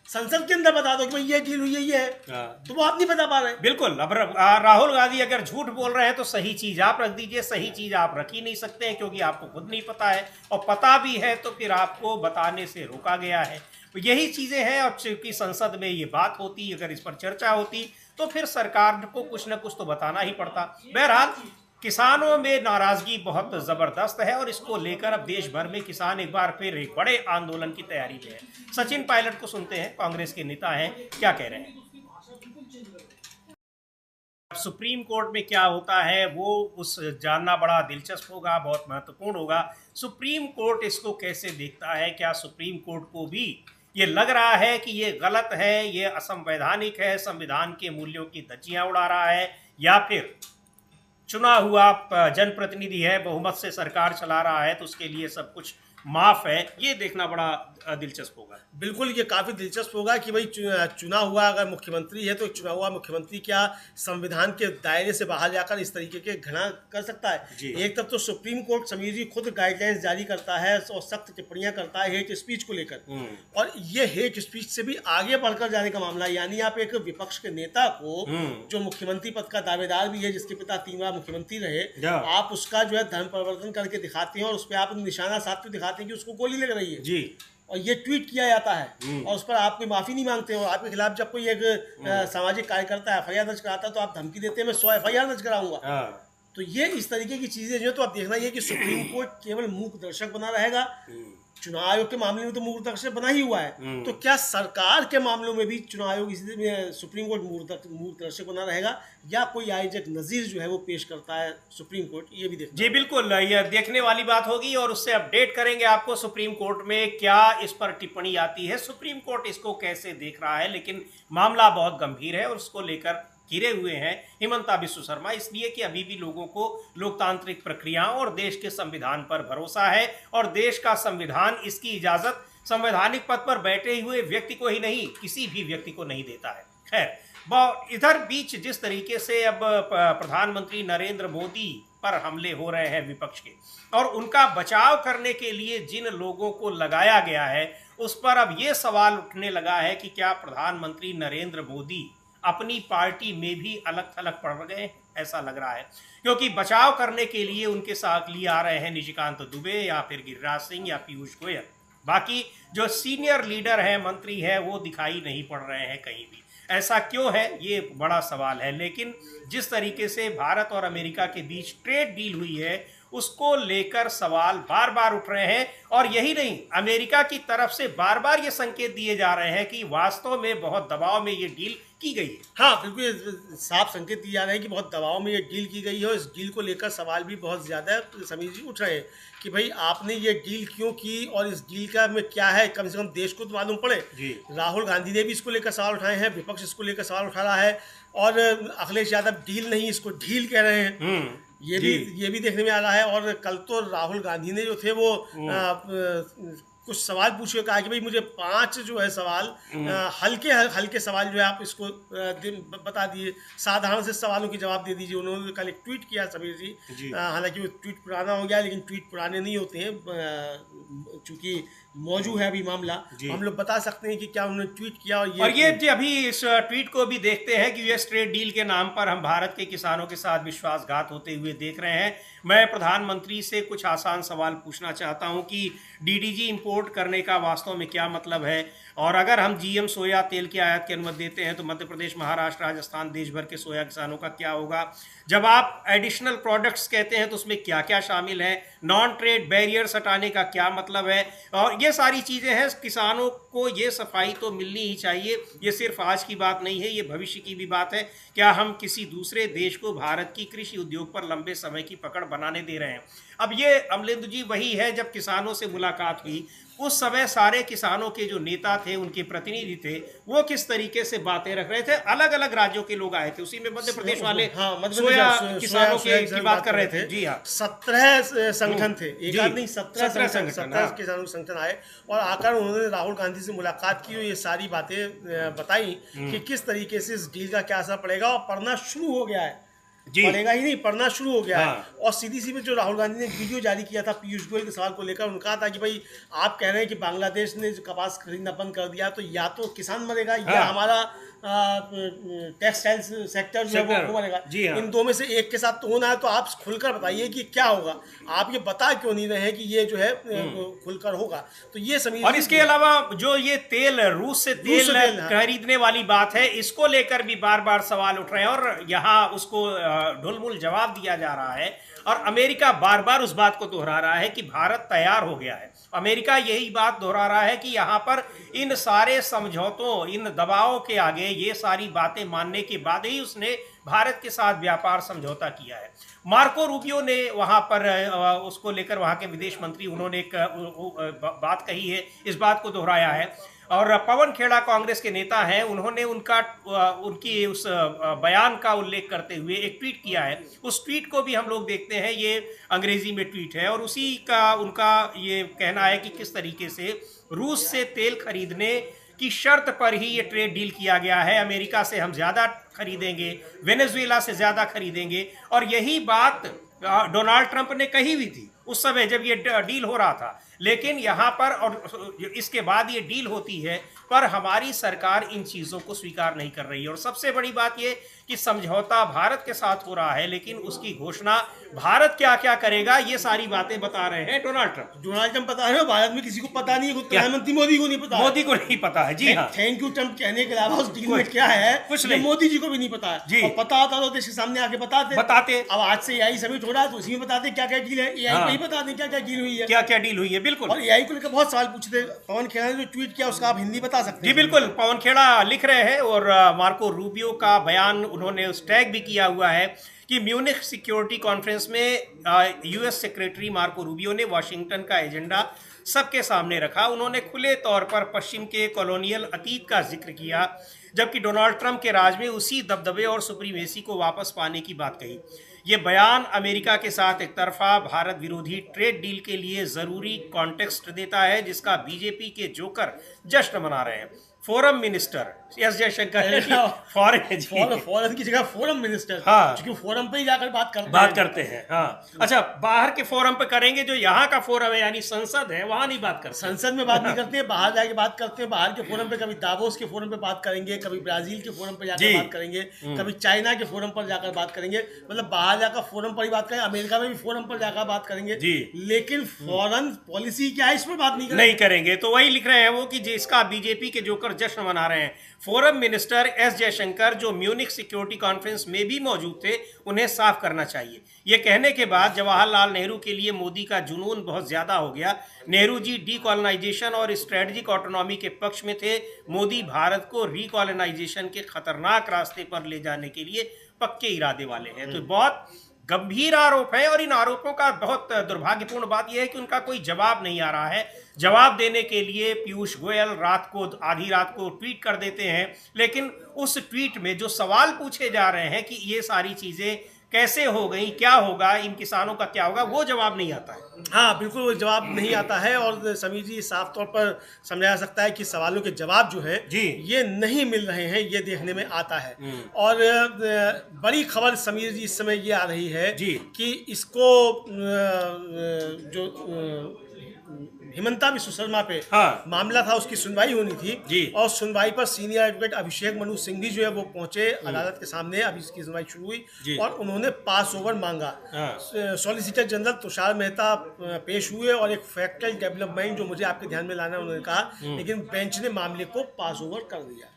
संसद के अंदर बता दो कि भाई ये डील हुई है, ये है। हाँ। तो वो आप नहीं बता पा रहे। बिल्कुल। अब राहुल गांधी अगर झूठ बोल रहे हैं तो सही चीज आप रख दीजिए, सही चीज आप रख ही नहीं सकते हैं क्योंकि आपको खुद नहीं पता है, और पता भी है तो फिर आपको बताने से रोका गया है। तो यही चीजें हैं, और चूंकि संसद में ये बात होती, अगर इस पर चर्चा होती तो फिर सरकार को कुछ न कुछ तो बताना ही पड़ता। बहरहाल किसानों में नाराजगी बहुत जबरदस्त है और इसको लेकर अब देश भर में किसान एक बार फिर एक बड़े आंदोलन की तैयारी में है। सचिन पायलट को सुनते हैं, कांग्रेस के नेता हैं, क्या कह रहे हैं। सुप्रीम कोर्ट में क्या होता है वो उस जानना बड़ा दिलचस्प होगा, बहुत महत्वपूर्ण होगा। सुप्रीम कोर्ट इसको कैसे देखता है, क्या सुप्रीम कोर्ट को भी ये लग रहा है कि ये गलत है, ये असंवैधानिक है, संविधान के मूल्यों की धज्जियां उड़ा रहा है, या फिर चुना हुआ जनप्रतिनिधि है, बहुमत से सरकार चला रहा है तो उसके लिए सब कुछ माफ है। ये देखना बड़ा दिलचस्प होगा। बिल्कुल, ये काफ़ी दिलचस्प होगा कि भाई चुना हुआ अगर मुख्यमंत्री है तो चुना हुआ मुख्यमंत्री क्या संविधान के दायरे से बाहर जाकर इस तरीके के घृणा कर सकता है। एक तरफ तो सुप्रीम कोर्ट समीर जी खुद गाइडलाइंस जारी करता है और सख्त टिप्पणियां करता है हेट स्पीच को लेकर, और ये हेट स्पीच से भी आगे बढ़कर जाने का मामला, यानी आप एक विपक्ष के नेता को जो मुख्यमंत्री पद का दावेदार भी है, जिसके पिता 3 बार मुख्यमंत्री रहे, आप उसका जो है धर्म परिवर्तन करके दिखाते हैं और उस पर आप निशाना साधते दिखाते हैं कि उसको गोली लग रही है जी, और ये ट्वीट किया जाता है और उस पर आप कोई माफी नहीं मांगते हो। आपके खिलाफ जब कोई एक सामाजिक कार्यकर्ता एफआईआर दर्ज कराता है तो आप धमकी देते हैं मैं 100 एफआईआर दर्ज कराऊंगा। तो ये इस तरीके की चीजें जो तो आप देखना ये कि सुप्रीम कोर्ट केवल मूक दर्शक बना रहेगा। चुनाव आयोग के मामले में तो मूक दर्शक बना ही हुआ है, तो क्या सरकार के मामलों में भी चुनाव आयोग इसी सुप्रीम कोर्ट मूक दर्शक बना रहेगा, या कोई आयोजक नजीर जो है वो पेश करता है सुप्रीम कोर्ट, ये भी देखना। जी बिल्कुल, ये देखने वाली बात होगी और उससे अपडेट करेंगे आपको सुप्रीम कोर्ट में क्या इस पर टिप्पणी आती है, सुप्रीम कोर्ट इसको कैसे देख रहा है। लेकिन मामला बहुत गंभीर है और उसको लेकर घिरे हुए हैं हिमंता बिस्व शर्मा, इसलिए कि अभी भी लोगों को लोकतांत्रिक प्रक्रियाओं और देश के संविधान पर भरोसा है, और देश का संविधान इसकी इजाजत संवैधानिक पद पर बैठे हुए व्यक्ति को ही नहीं, किसी भी व्यक्ति को नहीं देता है। खैर, इधर बीच जिस तरीके से अब प्रधानमंत्री नरेंद्र मोदी पर हमले हो रहे हैं विपक्ष के, और उनका बचाव करने के लिए जिन लोगों को लगाया गया है, उस पर अब ये सवाल उठने लगा है कि क्या प्रधानमंत्री नरेंद्र मोदी अपनी पार्टी में भी अलग थलग पड़ गए, ऐसा लग रहा है, क्योंकि बचाव करने के लिए उनके साथ लिए आ रहे हैं निशिकांत दुबे या फिर गिरिराज सिंह या पीयूष गोयल। बाकी जो सीनियर लीडर हैं, मंत्री हैं, वो दिखाई नहीं पड़ रहे हैं कहीं भी। ऐसा क्यों है, ये बड़ा सवाल है। लेकिन जिस तरीके से भारत और अमेरिका के बीच ट्रेड डील हुई है, उसको लेकर सवाल बार बार उठ रहे हैं, और यही नहीं, अमेरिका की तरफ से बार बार ये संकेत दिए जा रहे हैं कि वास्तव में बहुत दबाव में ये डील की गई है। हाँ बिल्कुल, साफ संकेत दिए जा रहे हैं कि बहुत दबाव में ये डील की गई है, और इस डील को लेकर सवाल भी बहुत ज़्यादा समीर जी उठ रहे हैं कि भाई आपने ये डील क्यों की और इस डील का में क्या है, कम से कम देश को तो मालूम पड़े। राहुल गांधी ने भी इसको लेकर सवाल उठाए हैं, विपक्ष इसको लेकर सवाल उठा रहा है, और अखिलेश यादव डील नहीं इसको ढील कह रहे हैं, ये भी देखने में आ रहा है। और कल तो राहुल गांधी ने जो थे वो कुछ सवाल पूछे, कहा कि भाई मुझे 5 जो है सवाल हल्के सवाल जो है आप इसको बता दिए, साधारण से सवालों के जवाब दे दीजिए। उन्होंने कल एक ट्वीट किया समीर जी, हालांकि वो ट्वीट पुराना हो गया, लेकिन ट्वीट पुराने नहीं होते हैं, चूंकि मौजूद है अभी मामला, हम लोग बता सकते हैं कि क्या उन्होंने ट्वीट किया। और ये अभी इस ट्वीट को भी देखते हैं कि यूएस ट्रेड डील के नाम पर हम भारत के किसानों के साथ विश्वासघात होते हुए देख रहे हैं। मैं प्रधानमंत्री से कुछ आसान सवाल पूछना चाहता हूं कि डीडीजी इंपोर्ट करने का वास्तव में क्या मतलब है, और अगर हम जीएम सोया तेल की आयात की अनुमति देते हैं तो मध्य प्रदेश, महाराष्ट्र, राजस्थान, देश भर के सोया किसानों का क्या होगा। जब आप एडिशनल प्रोडक्ट्स कहते हैं तो उसमें क्या क्या शामिल है, नॉन ट्रेड बैरियर्स हटाने का क्या मतलब है, और ये सारी चीज़ें हैं। किसानों को ये सफाई तो मिलनी ही चाहिए, ये सिर्फ आज की बात नहीं है, ये भविष्य की भी बात है। क्या हम किसी दूसरे देश को भारत की कृषि उद्योग पर लंबे समय की पकड़ बनाने दे रहे हैं। अब ये अमलेंदु जी वही है, जब किसानों से मुलाकात हुई, उस समय सारे किसानों के जो नेता थे, उनके प्रतिनिधि थे, वो किस तरीके से बातें रख रहे थे। अलग अलग राज्यों के लोग आए थे, उसी में मध्य प्रदेश वाले सोया किसानों की बात कर रहे थे। जी हाँ, 17 संगठन थे, एक आध नहीं, 17 संगठन, 17 किसानों के संगठन आए और आकर उन्होंने राहुल गांधी से मुलाकात की और ये सारी बातें बताई कि किस तरीके से इस डील का क्या असर पड़ेगा, और पढ़ना शुरू हो गया है। पड़ेगा ही नहीं, पढ़ना शुरू हो गया है। और सीधी सी में जो राहुल गांधी ने वीडियो जारी किया था पीयूष गोयल के सवाल को लेकर, उनका था कि भाई आप कह रहे हैं कि बांग्लादेश ने जो कपास खरीदना बंद कर दिया, तो या तो किसान मरेगा या हमारा टेक्सटाइल सेक्टर जो है वो मरेगा। इन दो में से एक के साथ तो होना है, तो आप खुलकर बताइए कि क्या होगा। आप ये बता क्यों नहीं रहे हैं कि ये जो है खुलकर होगा। तो ये समझिए। और इसके अलावा जो ये तेल, रूस से तेल खरीदने वाली बात है, इसको लेकर भी बार बार सवाल उठ रहे हैं और यहाँ उसको ढुलमुल जवाब दिया जा रहा है। और अमेरिका बार बार उस बात को दोहरा रहा है कि भारत तैयार हो गया है। अमेरिका यही बात दोहरा रहा है कि यहाँ पर इन सारे समझौतों, इन दबावों के आगे, ये सारी बातें मानने के बाद ही उसने भारत के साथ व्यापार समझौता किया है। मार्को रूबियो ने वहाँ पर उसको लेकर, वहाँ के विदेश मंत्री, उन्होंने एक बात कही है, इस बात को दोहराया है। और पवन खेड़ा कांग्रेस के नेता हैं, उन्होंने उनकी उस बयान का उल्लेख करते हुए एक ट्वीट किया है। उस ट्वीट को भी हम लोग देखते हैं, ये अंग्रेजी में ट्वीट है और उसी का उनका ये कहना है कि किस तरीके से रूस से तेल खरीदने की शर्त पर ही ये ट्रेड डील किया गया है। अमेरिका से हम ज्यादा खरीदेंगे, वेनेजुएला से ज्यादा खरीदेंगे। और यही बात डोनाल्ड ट्रंप ने कही हुई थी उस समय जब ये डील हो रहा था। लेकिन यहाँ पर, और इसके बाद ये डील होती है, पर हमारी सरकार इन चीज़ों को स्वीकार नहीं कर रही है। और सबसे बड़ी बात ये कि समझौता भारत के साथ हो रहा है, लेकिन उसकी घोषणा भारत क्या क्या करेगा, ये सारी बातें बता रहे हैं डोनाल्ड ट्रंप। बता रहे हो, भारत में किसी को पता नहीं है, प्रधानमंत्री मोदी को नहीं पता, मोदी को नहीं पता है। जी हाँ, थैंक यू ट्रंप कहने के अलावा उस डील में क्या है कुछ नहीं, मोदी जी को भी नहीं पता है। और पता होता तो देश के सामने आके बताते। अब आज से एआई समिट हो रहा है तो उसी में बताते क्या क्या डील है। एआई को ही बता दें क्या क्या डील हुई है, क्या क्या डील हुई है। बिल्कुल। और एआई को लेकर बहुत सवाल पूछते। पवन खेड़ा ने जो ट्वीट किया उसका आप हिंदी बता सकते हैं? जी बिल्कुल, पवन खेड़ा लिख रहे हैं और मार्को रूबियो का बयान उन्होंने उस टैग भी किया हुआ है कि म्यूनिख सिक्योरिटी कॉन्फ्रेंस में यूएस सेक्रेटरी मार्को रूबियो ने वाशिंगटन का एजेंडा सबके सामने रखा। उन्होंने खुले तौर पर पश्चिम के कॉलोनियल अतीत का जिक्र किया, जबकि डोनाल्ड ट्रंप के राज में उसी दबदबे और सुप्रीमेसी को वापस पाने की बात कही। ये बयान अमेरिका के साथ एक तरफा भारत विरोधी ट्रेड डील के लिए जरूरी कॉन्टेक्स्ट देता है, जिसका बीजेपी के जोकर जश्न मना रहे हैं। Forum minister S Jaishankar foreign की जगह फोरम मिनिस्टर, हाँ, क्योंकि फोरम पे ही जाकर बात करते हैं। हाँ, अच्छा, बाहर के फोरम पे करेंगे, जो यहाँ का फोरम है यानी संसद है, वहां नहीं बात करते। संसद में बात नहीं करते, बाहर जाके बात करते हैं। बाहर के फोरम पे कभी दावोस के फोरम पे बात करेंगे, कभी ब्राजील के फोरम पे जाकर बात करेंगे, कभी चाइना के फोरम पर जाकर बात करेंगे। मतलब बाहर जाकर फोरम पर ही बात करेंगे, अमेरिका में भी फोरम पर जाकर बात करेंगे, लेकिन फॉरेन पॉलिसी क्या है इस पर बात नहीं करेंगे। तो वही लिख रहे हैं वो कि जिसका बीजेपी के जोकर जश्न मना रहे हैं। फोरम मिनिस्टर एस जयशंकर, जो म्यूनिख सिक्योरिटी कॉन्फ्रेंस में भी मौजूद थे, उन्हें साफ करना चाहिए। ये कहने के बाद जवाहरलाल नेहरू के लिए मोदी का जुनून बहुत ज्यादा हो गया। नेहरू जी डीकॉलोनाइजेशन और स्ट्रेटेजिक ऑटोनॉमी के पक्ष में थे। मोदी भारत को रिकॉलोनाइजेशन के खतरनाक रास्ते पर ले जाने के लिए पक्के इरादे वाले हैं। तो बहुत गंभीर आरोप है और इन आरोपों का बहुत दुर्भाग्यपूर्ण बात यह है कि उनका कोई जवाब नहीं आ रहा है। जवाब देने के लिए पीयूष गोयल आधी रात को ट्वीट कर देते हैं, लेकिन उस ट्वीट में जो सवाल पूछे जा रहे हैं कि ये सारी चीजें कैसे हो गई, क्या होगा, इन किसानों का क्या होगा, वो जवाब नहीं आता है। हाँ बिल्कुल, वो जवाब नहीं आता है। और समीर जी, साफ तौर पर समझा जा सकता है कि सवालों के जवाब जो है ये नहीं मिल रहे हैं, ये देखने में आता है। और बड़ी खबर समीर जी इस समय ये आ रही है कि इसको जो हिमंता विश्व शर्मा पे मामला था, उसकी सुनवाई होनी थी और सुनवाई पर सीनियर एडवोकेट अभिषेक मनु सिंह भी जो है वो पहुंचे अदालत के सामने। अभी इसकी सुनवाई शुरू हुई और उन्होंने पास ओवर मांगा। सॉलिसिटर जनरल तुषार मेहता पेश हुए और एक फैक्चुअल डेवलपमेंट जो मुझे आपके ध्यान में लाना उन्होंने कहा, लेकिन बेंच ने मामले को पास ओवर कर दिया,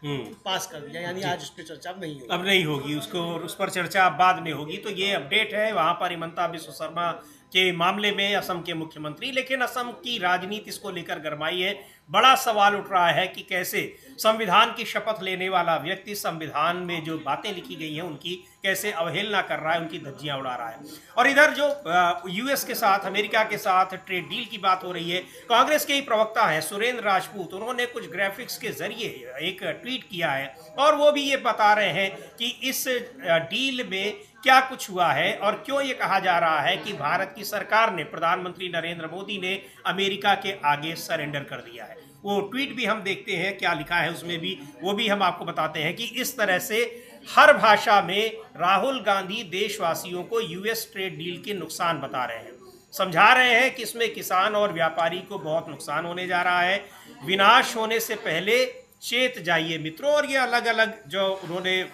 पास कर दिया, यानी आज उस पर चर्चा अब नहीं होगी। उस पर चर्चा बाद में होगी। तो ये अपडेट है वहां पर हिमंता विश्व शर्मा के मामले में असम के मुख्यमंत्री। लेकिन असम की राजनीति इसको लेकर गरमाई है। बड़ा सवाल उठ रहा है कि कैसे संविधान की शपथ लेने वाला व्यक्ति संविधान में जो बातें लिखी गई हैं उनकी कैसे अवहेलना कर रहा है, उनकी धज्जियां उड़ा रहा है। और इधर जो यूएस के साथ, अमेरिका के साथ ट्रेड डील की बात हो रही है, कांग्रेस के ही प्रवक्ता है सुरेंद्र राजपूत, उन्होंने कुछ ग्राफिक्स के जरिए एक ट्वीट किया है और वो भी ये बता रहे हैं कि इस डील में क्या कुछ हुआ है और क्यों ये कहा जा रहा है कि भारत की सरकार ने, प्रधानमंत्री नरेंद्र मोदी ने अमेरिका के आगे सरेंडर कर दिया है। वो ट्वीट भी हम देखते हैं क्या लिखा है उसमें भी, वो भी हम आपको बताते हैं कि इस तरह से हर भाषा में राहुल गांधी देशवासियों को यूएस ट्रेड डील के नुकसान बता रहे हैं, समझा रहे हैं कि इसमें किसान और व्यापारी को बहुत नुकसान होने जा रहा है, विनाश होने से पहले चेत जाइए मित्रों। और ये अलग अलग जो उन्होंने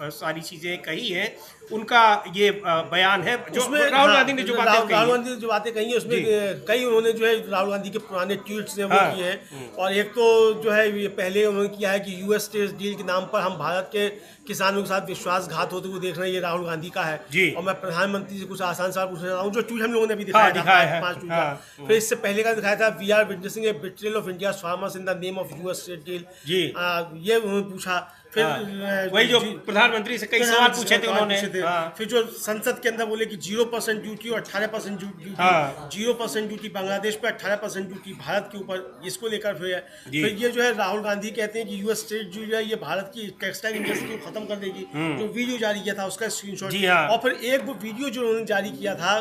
सारी चीजें कही हैं उनका ये बयान है जो राहुल गांधी ने जो बातें कही, राहुल गांधी ने जो बातें कही है उसमें कई उन्होंने जो है राहुल गांधी के पुराने ट्वीट्स हैं वो किए हैं। और एक तो जो है ये पहले उन्होंने किया है कि यूएस ट्रेड डील के नाम पर हम भारत के किसानों के साथ विश्वासघात होते हुए देख रहे हैं, ये राहुल गांधी का है। और मैं प्रधानमंत्री से कुछ आसान सवाल पूछना चाहता हूँ, जो ट्वीट हम लोगों ने भी दिखाया था 5 ट्वीट का। फिर इससे पहले का दिखाया था we are witnessing a betrayal of India farmers in the name of US trade deal, ये उन्होंने पूछा। फिर वही जो प्रधानमंत्री से कई सवाल पूछे थे उन्होंने। फिर जो संसद के अंदर बोले कि 0% ड्यूटी और 18% ड्यूटी, 0% ड्यूटी बांग्लादेश पे, 18% ड्यूटी भारत के ऊपर, इसको लेकर फिर ये जो है राहुल गांधी कहते हैं कि यूएस ट्रेड डील है ये भारत की टेक्सटाइल इंडस्ट्री को खत्म कर देगी। जो वीडियो जारी किया था उसका स्क्रीनशॉट, और फिर एक वो वीडियो जो उन्होंने जारी किया था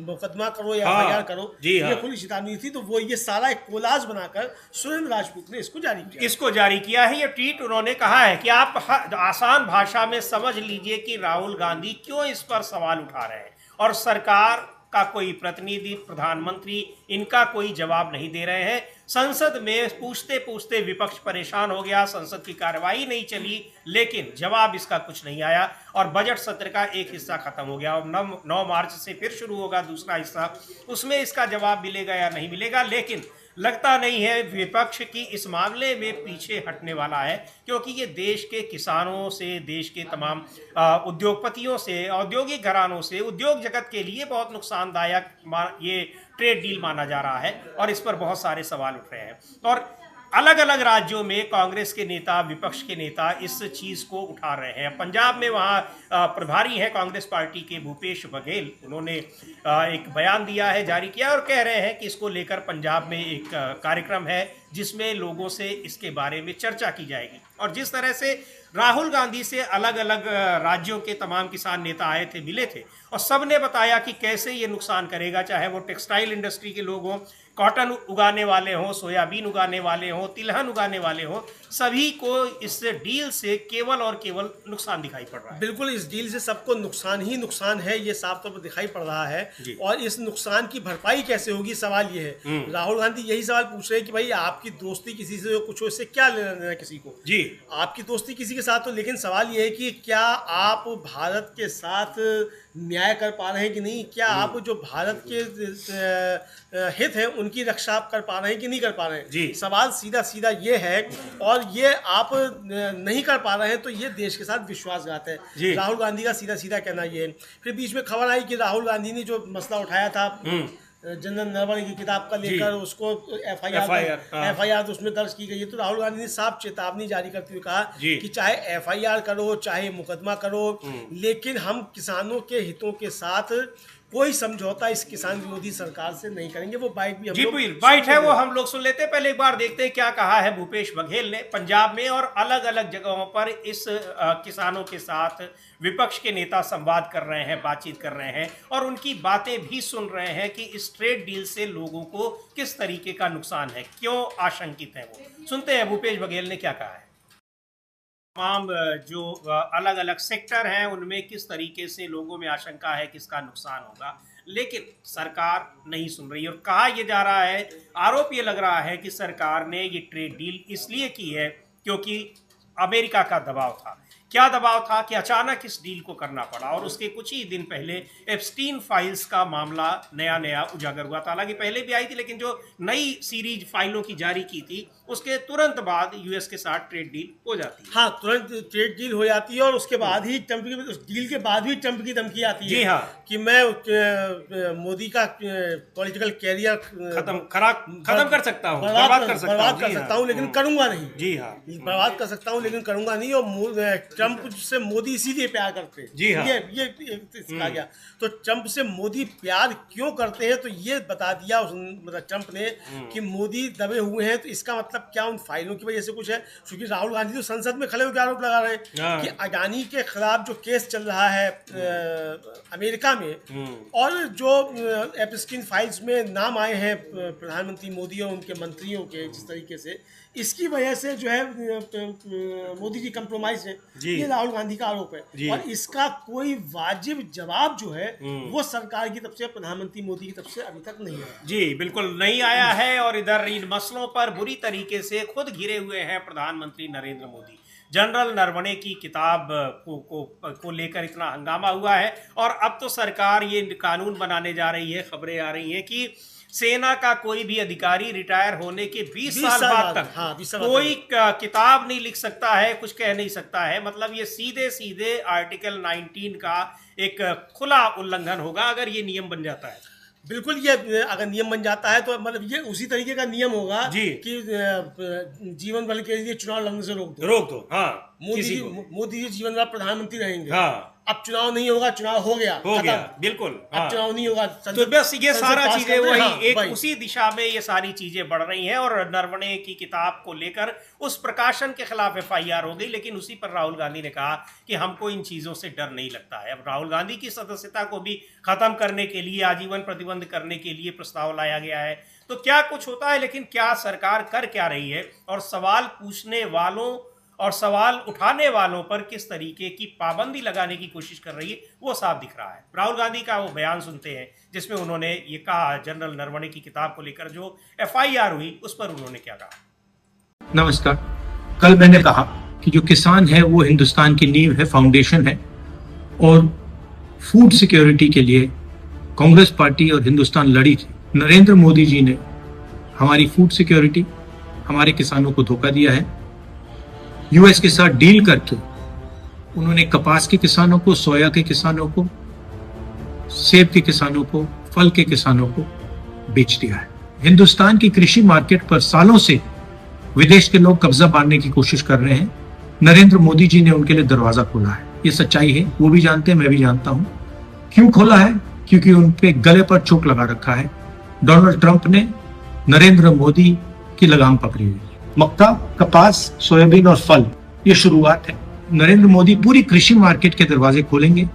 मुकदमा करो या एफआईआर करो, ये खुली चेतावनी थी, तो वो ये सारा एक कोलाज बनाकर सुरेंद्र राजपूत ने इसको जारी किया है। ये ट्वीट उन्होंने कहा है कि आप आसान भाषा में समझ लीजिए कि राहुल गांधी क्यों इस पर सवाल उठा रहे हैं और सरकार का कोई प्रतिनिधि, प्रधानमंत्री इनका कोई जवाब नहीं दे रहे हैं। संसद में पूछते पूछते विपक्ष परेशान हो गया, संसद की कार्यवाही नहीं चली, लेकिन जवाब इसका कुछ नहीं आया और बजट सत्र का एक हिस्सा खत्म हो गया। और 9 मार्च से फिर शुरू होगा दूसरा हिस्सा, उसमें इसका जवाब मिलेगा या नहीं मिलेगा, लेकिन लगता नहीं है विपक्ष की इस मामले में पीछे हटने वाला है, क्योंकि ये देश के किसानों से, देश के तमाम उद्योगपतियों से, औद्योगिक घरानों से, उद्योग जगत के लिए बहुत नुकसानदायक ये ट्रेड डील माना जा रहा है और इस पर बहुत सारे सवाल उठ रहे हैं। और अलग अलग राज्यों में कांग्रेस के नेता, विपक्ष के नेता इस चीज़ को उठा रहे हैं। पंजाब में वहाँ प्रभारी हैं कांग्रेस पार्टी के भूपेश बघेल, उन्होंने एक बयान दिया है, जारी किया, और कह रहे हैं कि इसको लेकर पंजाब में एक कार्यक्रम है जिसमें लोगों से इसके बारे में चर्चा की जाएगी। और जिस तरह से राहुल गांधी से अलग अलग राज्यों के तमाम किसान नेता आए थे, मिले थे, और सब ने बताया कि कैसे ये नुकसान करेगा, चाहे वो टेक्सटाइल इंडस्ट्री के लोग हों, कॉटन उगाने वाले हों, सोयाबीन उगाने वाले हों, तिलहन उगाने वाले हों, सभी को इस डील से केवल और केवल नुकसान दिखाई पड़ रहा है। बिल्कुल, इस डील से सबको नुकसान ही नुकसान है, ये साफ तौर पर दिखाई पड़ रहा है। और इस नुकसान की भरपाई कैसे होगी, सवाल ये है। राहुल गांधी यही सवाल पूछ रहे हैं कि भाई आपकी दोस्ती किसी से कुछ, इससे क्या लेना देना किसी को, आपकी दोस्ती किसी के साथ तो, लेकिन सवाल ये है कि क्या आप भारत के साथ न्याय कर पा रहे हैं कि नहीं, क्या आप जो भारत के हित हैं उनकी रक्षा आप कर पा रहे हैं कि नहीं कर पा रहे हैं। सवाल सीधा सीधा ये है, और ये आप नहीं कर पा रहे हैं तो ये देश के साथ विश्वासघात है। राहुल गांधी का सीधा सीधा कहना ये है। फिर बीच में खबर आई कि राहुल गांधी ने जो मसला उठाया था जनरल नरवणे की किताब का लेकर, उसको एफआईआर तो उसमें दर्ज की गई है, तो राहुल गांधी ने साफ चेतावनी जारी करते हुए कहा कि चाहे एफआईआर करो, चाहे मुकदमा करो, लेकिन हम किसानों के हितों के साथ कोई समझौता इस किसान विरोधी सरकार से नहीं करेंगे। वो बाइट भी बाइट है, वो हम लोग सुन लेते हैं। पहले एक बार देखते हैं क्या कहा है भूपेश बघेल ने पंजाब में और अलग अलग जगहों पर इस किसानों के साथ विपक्ष के नेता संवाद कर रहे हैं, बातचीत कर रहे हैं और उनकी बातें भी सुन रहे हैं कि इस ट्रेड डील से लोगों को किस तरीके का नुकसान है, क्यों आशंकित है। वो सुनते हैं भूपेश बघेल ने क्या कहा है। तमाम जो अलग अलग सेक्टर हैं उनमें किस तरीके से लोगों में आशंका है कि इसका नुकसान होगा, लेकिन सरकार नहीं सुन रही। और कहा यह जा रहा है, आरोप ये लग रहा है कि सरकार ने ये ट्रेड डील इसलिए की है क्योंकि अमेरिका का दबाव था, क्या दबाव था कि अचानक इस डील को करना पड़ा। और उसके कुछ ही दिन पहले एप्स्टीन फाइल्स का मामला नया उजागर हुआ था। हालांकि पहले भी आई थी, लेकिन जो नई सीरीज फाइलों की जारी की थी उसके तुरंत बाद यूएस के साथ ट्रेड डील हो जाती है। हाँ, तुरंत ट्रेड डील हो जाती है और उसके बाद ही ट्रंप की, उस डील के बाद भी ट्रंप की धमकी आती है। जी हाँ, कि मैं मोदी का पॉलिटिकल कैरियर खत्म कर सकता हूँ, बर्बाद कर सकता हूँ, लेकिन करूंगा नहीं। जी हाँ, बर्बाद कर सकता हूँ लेकिन करूंगा नहीं। और ट्रंप से मोदी इसीलिए प्यार करते हैं। जी हाँ, ये कहा गया। तो ट्रंप से मोदी प्यार क्यों करते हैं, तो ये बता दिया मतलब ट्रंप ने कि मोदी दबे हुए हैं। तो इसका मतलब क्या उन फाइलों की वजह से कुछ है? क्योंकि राहुल गांधी तो संसद में खड़े होकर आरोप लगा रहे हैं कि अडानी के खिलाफ जो केस चल रहा है अमेरिका में, और जो एप्स्टीन फाइल्स में नाम आए हैं प्रधानमंत्री मोदी और उनके मंत्रियों के, जिस तरीके से इसकी वजह से जो है मोदी जी कंप्रोमाइज है, ये राहुल गांधी का आरोप है। और इसका कोई वाजिब जवाब जो है वो सरकार की तरफ से, प्रधानमंत्री मोदी की तरफ से अभी तक नहीं आया। जी बिल्कुल नहीं आया है। और इधर इन मसलों पर बुरी तरीके से खुद घिरे हुए हैं प्रधानमंत्री नरेंद्र मोदी। जनरल नरवणे की किताब को लेकर इतना हंगामा हुआ है, और अब तो सरकार ये कानून बनाने जा रही है। खबरें आ रही हैं कि सेना का कोई भी अधिकारी रिटायर होने के 20 साल बाद तक कोई किताब नहीं लिख सकता है, कुछ कह नहीं सकता है। मतलब ये सीधे सीधे आर्टिकल 19 का एक खुला उल्लंघन होगा अगर ये नियम बन जाता है। बिल्कुल, ये अगर नियम बन जाता है तो मतलब ये उसी तरीके का नियम होगा कि जीवन भर के लिए चुनाव लड़ने से रोक दो। हाँ, मोदी जी जीवन भर प्रधानमंत्री रहेंगे। हाँ, अब चुनाव नहीं होगा, चुनाव हो गया बिल्कुल। अब चुनाव नहीं होगा, तो बस ये सारा चीजें वही एक उसी दिशा में ये सारी चीजें बढ़ रही हैं। और नरवणे की किताब को लेकर उस प्रकाशन के खिलाफ FIR हो गई, लेकिन उसी पर राहुल गांधी ने कहा कि हमको इन चीजों से डर नहीं लगता है। अब राहुल गांधी की सदस्यता को भी खत्म करने के लिए, आजीवन प्रतिबंध करने के लिए प्रस्ताव लाया गया है। तो क्या कुछ होता है, लेकिन क्या सरकार कर क्या रही है, और सवाल पूछने वालों और सवाल उठाने वालों पर किस तरीके की पाबंदी लगाने की कोशिश कर रही है, वो साफ दिख रहा है। राहुल गांधी का वो बयान सुनते हैं जिसमें उन्होंने ये कहा, जनरल नरवणे की किताब को लेकर जो FIR हुई उस पर उन्होंने क्या कहा। नमस्कार। कल मैंने कहा कि जो किसान है वो हिंदुस्तान की नींव है, फाउंडेशन है, और फूड सिक्योरिटी के लिए कांग्रेस पार्टी और हिंदुस्तान लड़ी थी। नरेंद्र मोदी जी ने हमारी फूड सिक्योरिटी, हमारे किसानों को धोखा दिया है। यूएस के साथ डील करके उन्होंने कपास के किसानों को, सोया के किसानों को, सेब के किसानों को, फल के किसानों को बेच दिया है। हिंदुस्तान की कृषि मार्केट पर सालों से विदेश के लोग कब्जा मारने की कोशिश कर रहे हैं। नरेंद्र मोदी जी ने उनके लिए दरवाजा खोला है। ये सच्चाई है, वो भी जानते हैं, मैं भी जानता हूं। क्यों खोला है? क्योंकि उन पे गले पर चोट लगा रखा है। डोनाल्ड ट्रंप ने नरेंद्र मोदी की लगाम पकड़ी हुई। मक्का, कपास, सोयाबीन और फल, ये शुरुआत है। नरेंद्र मोदी पूरी कृषि मार्केट के दरवाजे खोलेंगे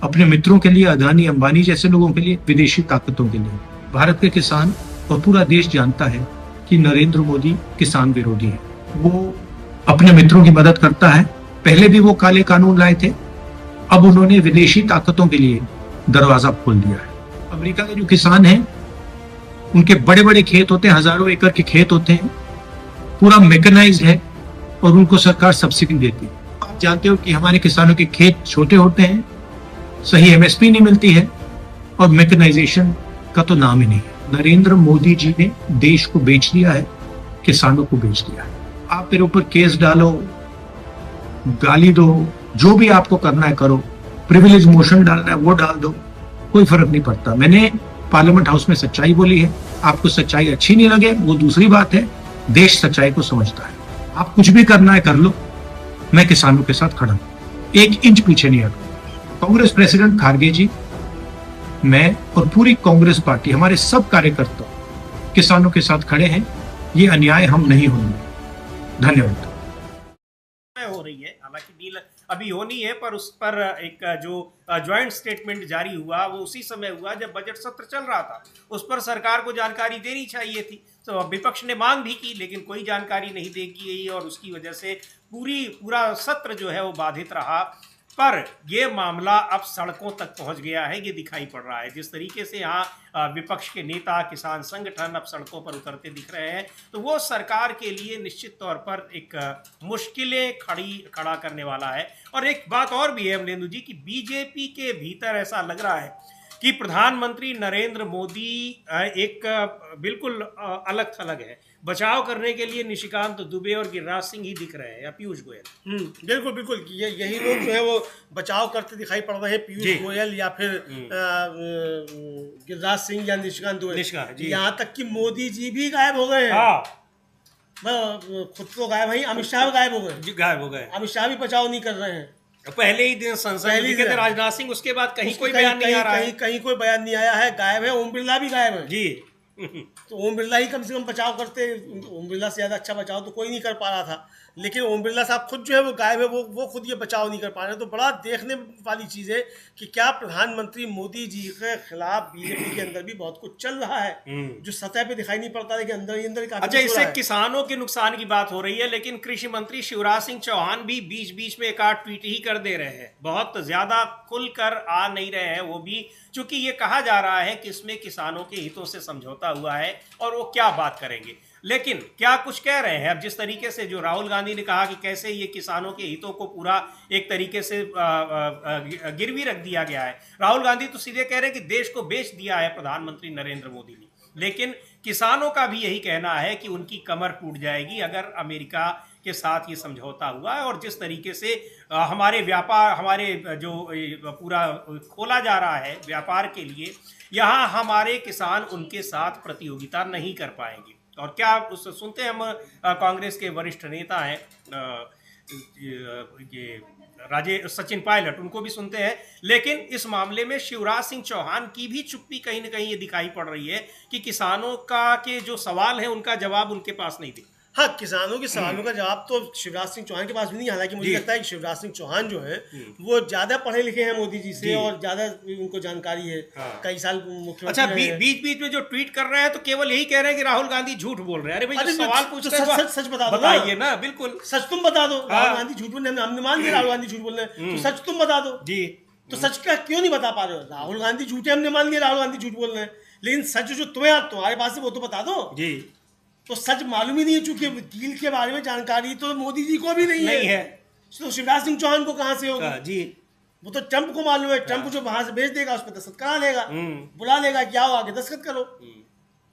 अपने मित्रों के लिए, अदानी अंबानी जैसे लोगों के लिए, विदेशी ताकतों के लिए। भारत के किसान और पूरा देश जानता है कि नरेंद्र मोदी किसान विरोधी है। वो अपने मित्रों की मदद करता है। पहले भी वो काले कानून लाए थे, अब उन्होंने विदेशी ताकतों के लिए दरवाजा खोल दिया है। अमेरिका के जो किसान हैं, उनके बड़े बड़े खेत होते हैं, हजारों एकड़ के खेत होते हैं, पूरा मैकेनाइज्ड है, और उनको सरकार सब्सिडी देती है। आप जानते हो कि हमारे किसानों के खेत छोटे होते हैं, सही MSP नहीं मिलती है, और मैकेनाइजेशन का तो नाम ही नहीं है। नरेंद्र मोदी जी ने देश को बेच दिया है, किसानों को बेच दिया है। आप मेरे ऊपर केस डालो, गाली दो, जो भी आपको करना है करो, प्रिविलेज मोशन डालना है वो डाल दो, कोई फर्क नहीं पड़ता। मैंने पार्लियामेंट हाउस में सच्चाई बोली है। आपको सच्चाई अच्छी नहीं लगे वो दूसरी बात है, देश सच्चाई को समझता है। आप कुछ भी करना है कर लो, मैं किसानों के साथ खड़ा हूं, 1 इंच पीछे नहीं हटूंगा। कांग्रेस प्रेसिडेंट खारगे जी, मैं और पूरी कांग्रेस पार्टी, हमारे सब कार्यकर्ता किसानों के साथ खड़े हैं। ये अन्याय हम नहीं होने। धन्यवाद। हो रही है, हालांकि डील अभी होनी है, पर उस पर एक जो ज्वाइंट स्टेटमेंट जारी हुआ वो उसी समय हुआ जब बजट सत्र चल रहा था। उस पर सरकार को जानकारी देनी चाहिए थी। तो विपक्ष ने मांग भी की, लेकिन कोई जानकारी नहीं दी गई, और उसकी वजह से पूरा सत्र जो है वो बाधित रहा। पर ये मामला अब सड़कों तक पहुंच गया है, ये दिखाई पड़ रहा है। जिस तरीके से यहाँ विपक्ष के नेता, किसान संगठन अब सड़कों पर उतरते दिख रहे हैं, तो वो सरकार के लिए निश्चित तौर पर एक मुश्किलें खड़ा करने वाला है। और एक बात और भी है अमलेंदु जी, कि बीजेपी के भीतर ऐसा लग रहा है कि प्रधानमंत्री नरेंद्र मोदी एक बिल्कुल अलग थलग है। बचाव करने के लिए निशिकांत दुबे और गिरिराज सिंह ही दिख रहे हैं, या पीयूष गोयल। बिल्कुल बिल्कुल, यही लोग जो है वो बचाव करते दिखाई पड़ रहे हैं, पीयूष गोयल या फिर गिरिराज सिंह या निशिकांत दुबे। यहाँ तक कि मोदी जी भी गायब हो गए हैं। हाँ, खुद तो गायब है, अमित शाह भी गायब हो गए। अमित शाह भी बचाव नहीं कर रहे हैं। पहले ही दिन संसद में दिखे थे राजनाथ सिंह, उसके बाद कहीं कोई बयान नहीं आ रहा है। कहीं कोई बयान नहीं आया है। गायब है, ओम बिरला भी गायब है जी। तो ओम बिरला ही कम से कम बचाव करते। ओम बिरला से ज़्यादा अच्छा बचाव तो कोई नहीं कर पा रहा था, लेकिन ओम बिरला साहब खुद जो है वो गायब है, वो खुद ये बचाव नहीं कर पा रहे। तो बड़ा देखने वाली चीज़ है कि क्या प्रधानमंत्री मोदी जी के खिलाफ बीजेपी के अंदर भी बहुत कुछ चल रहा है, जो सतह पे दिखाई नहीं पड़ता, लेकिन अंदर ही अंदर काफी। अच्छा, इससे किसानों के नुकसान की बात हो रही है, लेकिन कृषि मंत्री शिवराज सिंह चौहान भी बीच बीच में एक आध ट्वीट ही कर दे रहे हैं, बहुत ज्यादा खुलकर आ नहीं रहे हैं वो भी, चूंकि ये कहा जा रहा है कि इसमें किसानों के हितों से समझौता हुआ है और वो क्या बात करेंगे। लेकिन क्या कुछ कह रहे हैं। अब जिस तरीके से जो राहुल गांधी ने कहा कि कैसे ये किसानों के हितों को पूरा एक तरीके से गिरवी रख दिया गया है। राहुल गांधी तो सीधे कह रहे हैं कि देश को बेच दिया है प्रधानमंत्री नरेंद्र मोदी ने, लेकिन किसानों का भी यही कहना है कि उनकी कमर टूट जाएगी अगर अमेरिका के साथ ये समझौता हुआ है। और जिस तरीके से हमारे व्यापार, हमारे जो पूरा खोला जा रहा है व्यापार के लिए, यहाँ हमारे किसान उनके साथ प्रतियोगिता नहीं कर पाएंगे। और क्या सुनते हैं हम कांग्रेस के वरिष्ठ नेता हैं ये सचिन पायलट, उनको भी सुनते हैं, लेकिन इस मामले में शिवराज सिंह चौहान की भी चुप्पी कहीं ना कहीं ये दिखाई पड़ रही है कि किसानों का के जो सवाल है उनका जवाब उनके पास नहीं थे। हाँ, किसानों के सवालों का जवाब तो शिवराज सिंह चौहान के पास भी नहीं। हालांकि मुझे लगता है कि शिवराज सिंह चौहान जो है वो ज्यादा पढ़े लिखे हैं मोदी जी से, और ज्यादा उनको जानकारी है। कई साल मुख्यमंत्री। अच्छा, बीच बीच में जो ट्वीट कर रहे हैं तो केवल यही कह रहे हैं कि राहुल गांधी झूठ बोल रहे हैं। अरे भाई, सवाल पूछते हैं, सच बता दो, बताइए ना। बिल्कुल सच तुम बता दो। राहुल गांधी झूठ बोल रहे हैं, हमने मान लिया राहुल गांधी झूठ बोल रहे हैं, तो सच तुम बता दो जी। तो सच का क्यों नहीं बता पा रहे हो? राहुल गांधी झूठे, हमने मान लिया राहुल गांधी झूठ बोल रहे हैं, लेकिन सच जो तुम्हारे पास है वो तो बता दो जी। तो सच मालूम ही नहीं है, चूंकि डील के बारे में जानकारी तो मोदी जी को भी नहीं है। तो शिवराज सिंह चौहान को कहां से होगा जी? वो तो ट्रंप को मालूम है। ट्रंप जो वहां से भेज देगा उस पर दस्तखत करा लेगा, बुला लेगा कि आओ आगे दस्तखत करो।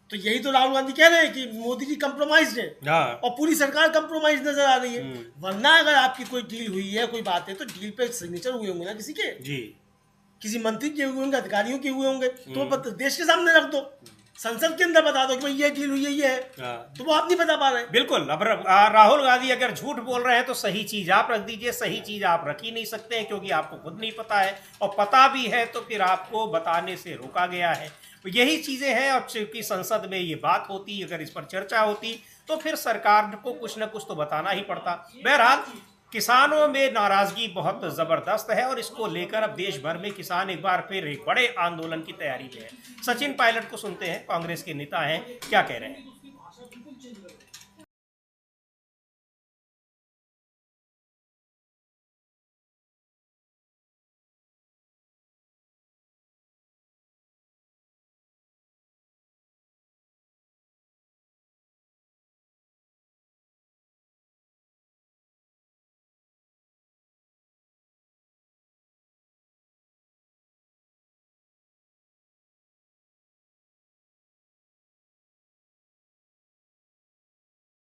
तो यही तो राहुल गांधी कह रहे हैं कि मोदी जी कंप्रोमाइज है, और पूरी सरकार कंप्रोमाइज नजर आ रही है। वरना अगर आपकी कोई डील हुई है, कोई बात है, तो डील पे सिग्नेचर हुए होंगे ना किसी के जी, किसी मंत्री के हुए होंगे, अधिकारियों के हुए होंगे, तो देश के सामने रख दो, संसद के अंदर बता दो कि भाई ये डील हुई है, ये है। तो वो आप नहीं बता पा रहे। बिल्कुल। अब राहुल गांधी अगर झूठ बोल रहे हैं तो सही चीज आप रख दीजिए। सही चीज आप रख ही नहीं सकते हैं क्योंकि आपको खुद नहीं पता है, और पता भी है तो फिर आपको बताने से रोका गया है। तो यही चीजें हैं। और चूंकि संसद में ये बात होती, अगर इस पर चर्चा होती तो फिर सरकार को कुछ न कुछ तो बताना ही पड़ता। बहरहाल, किसानों में नाराजगी बहुत जबरदस्त है, और इसको लेकर अब देश भर में किसान एक बार फिर एक बड़े आंदोलन की तैयारी में है। सचिन पायलट को सुनते हैं, कांग्रेस के नेता हैं, क्या कह रहे हैं।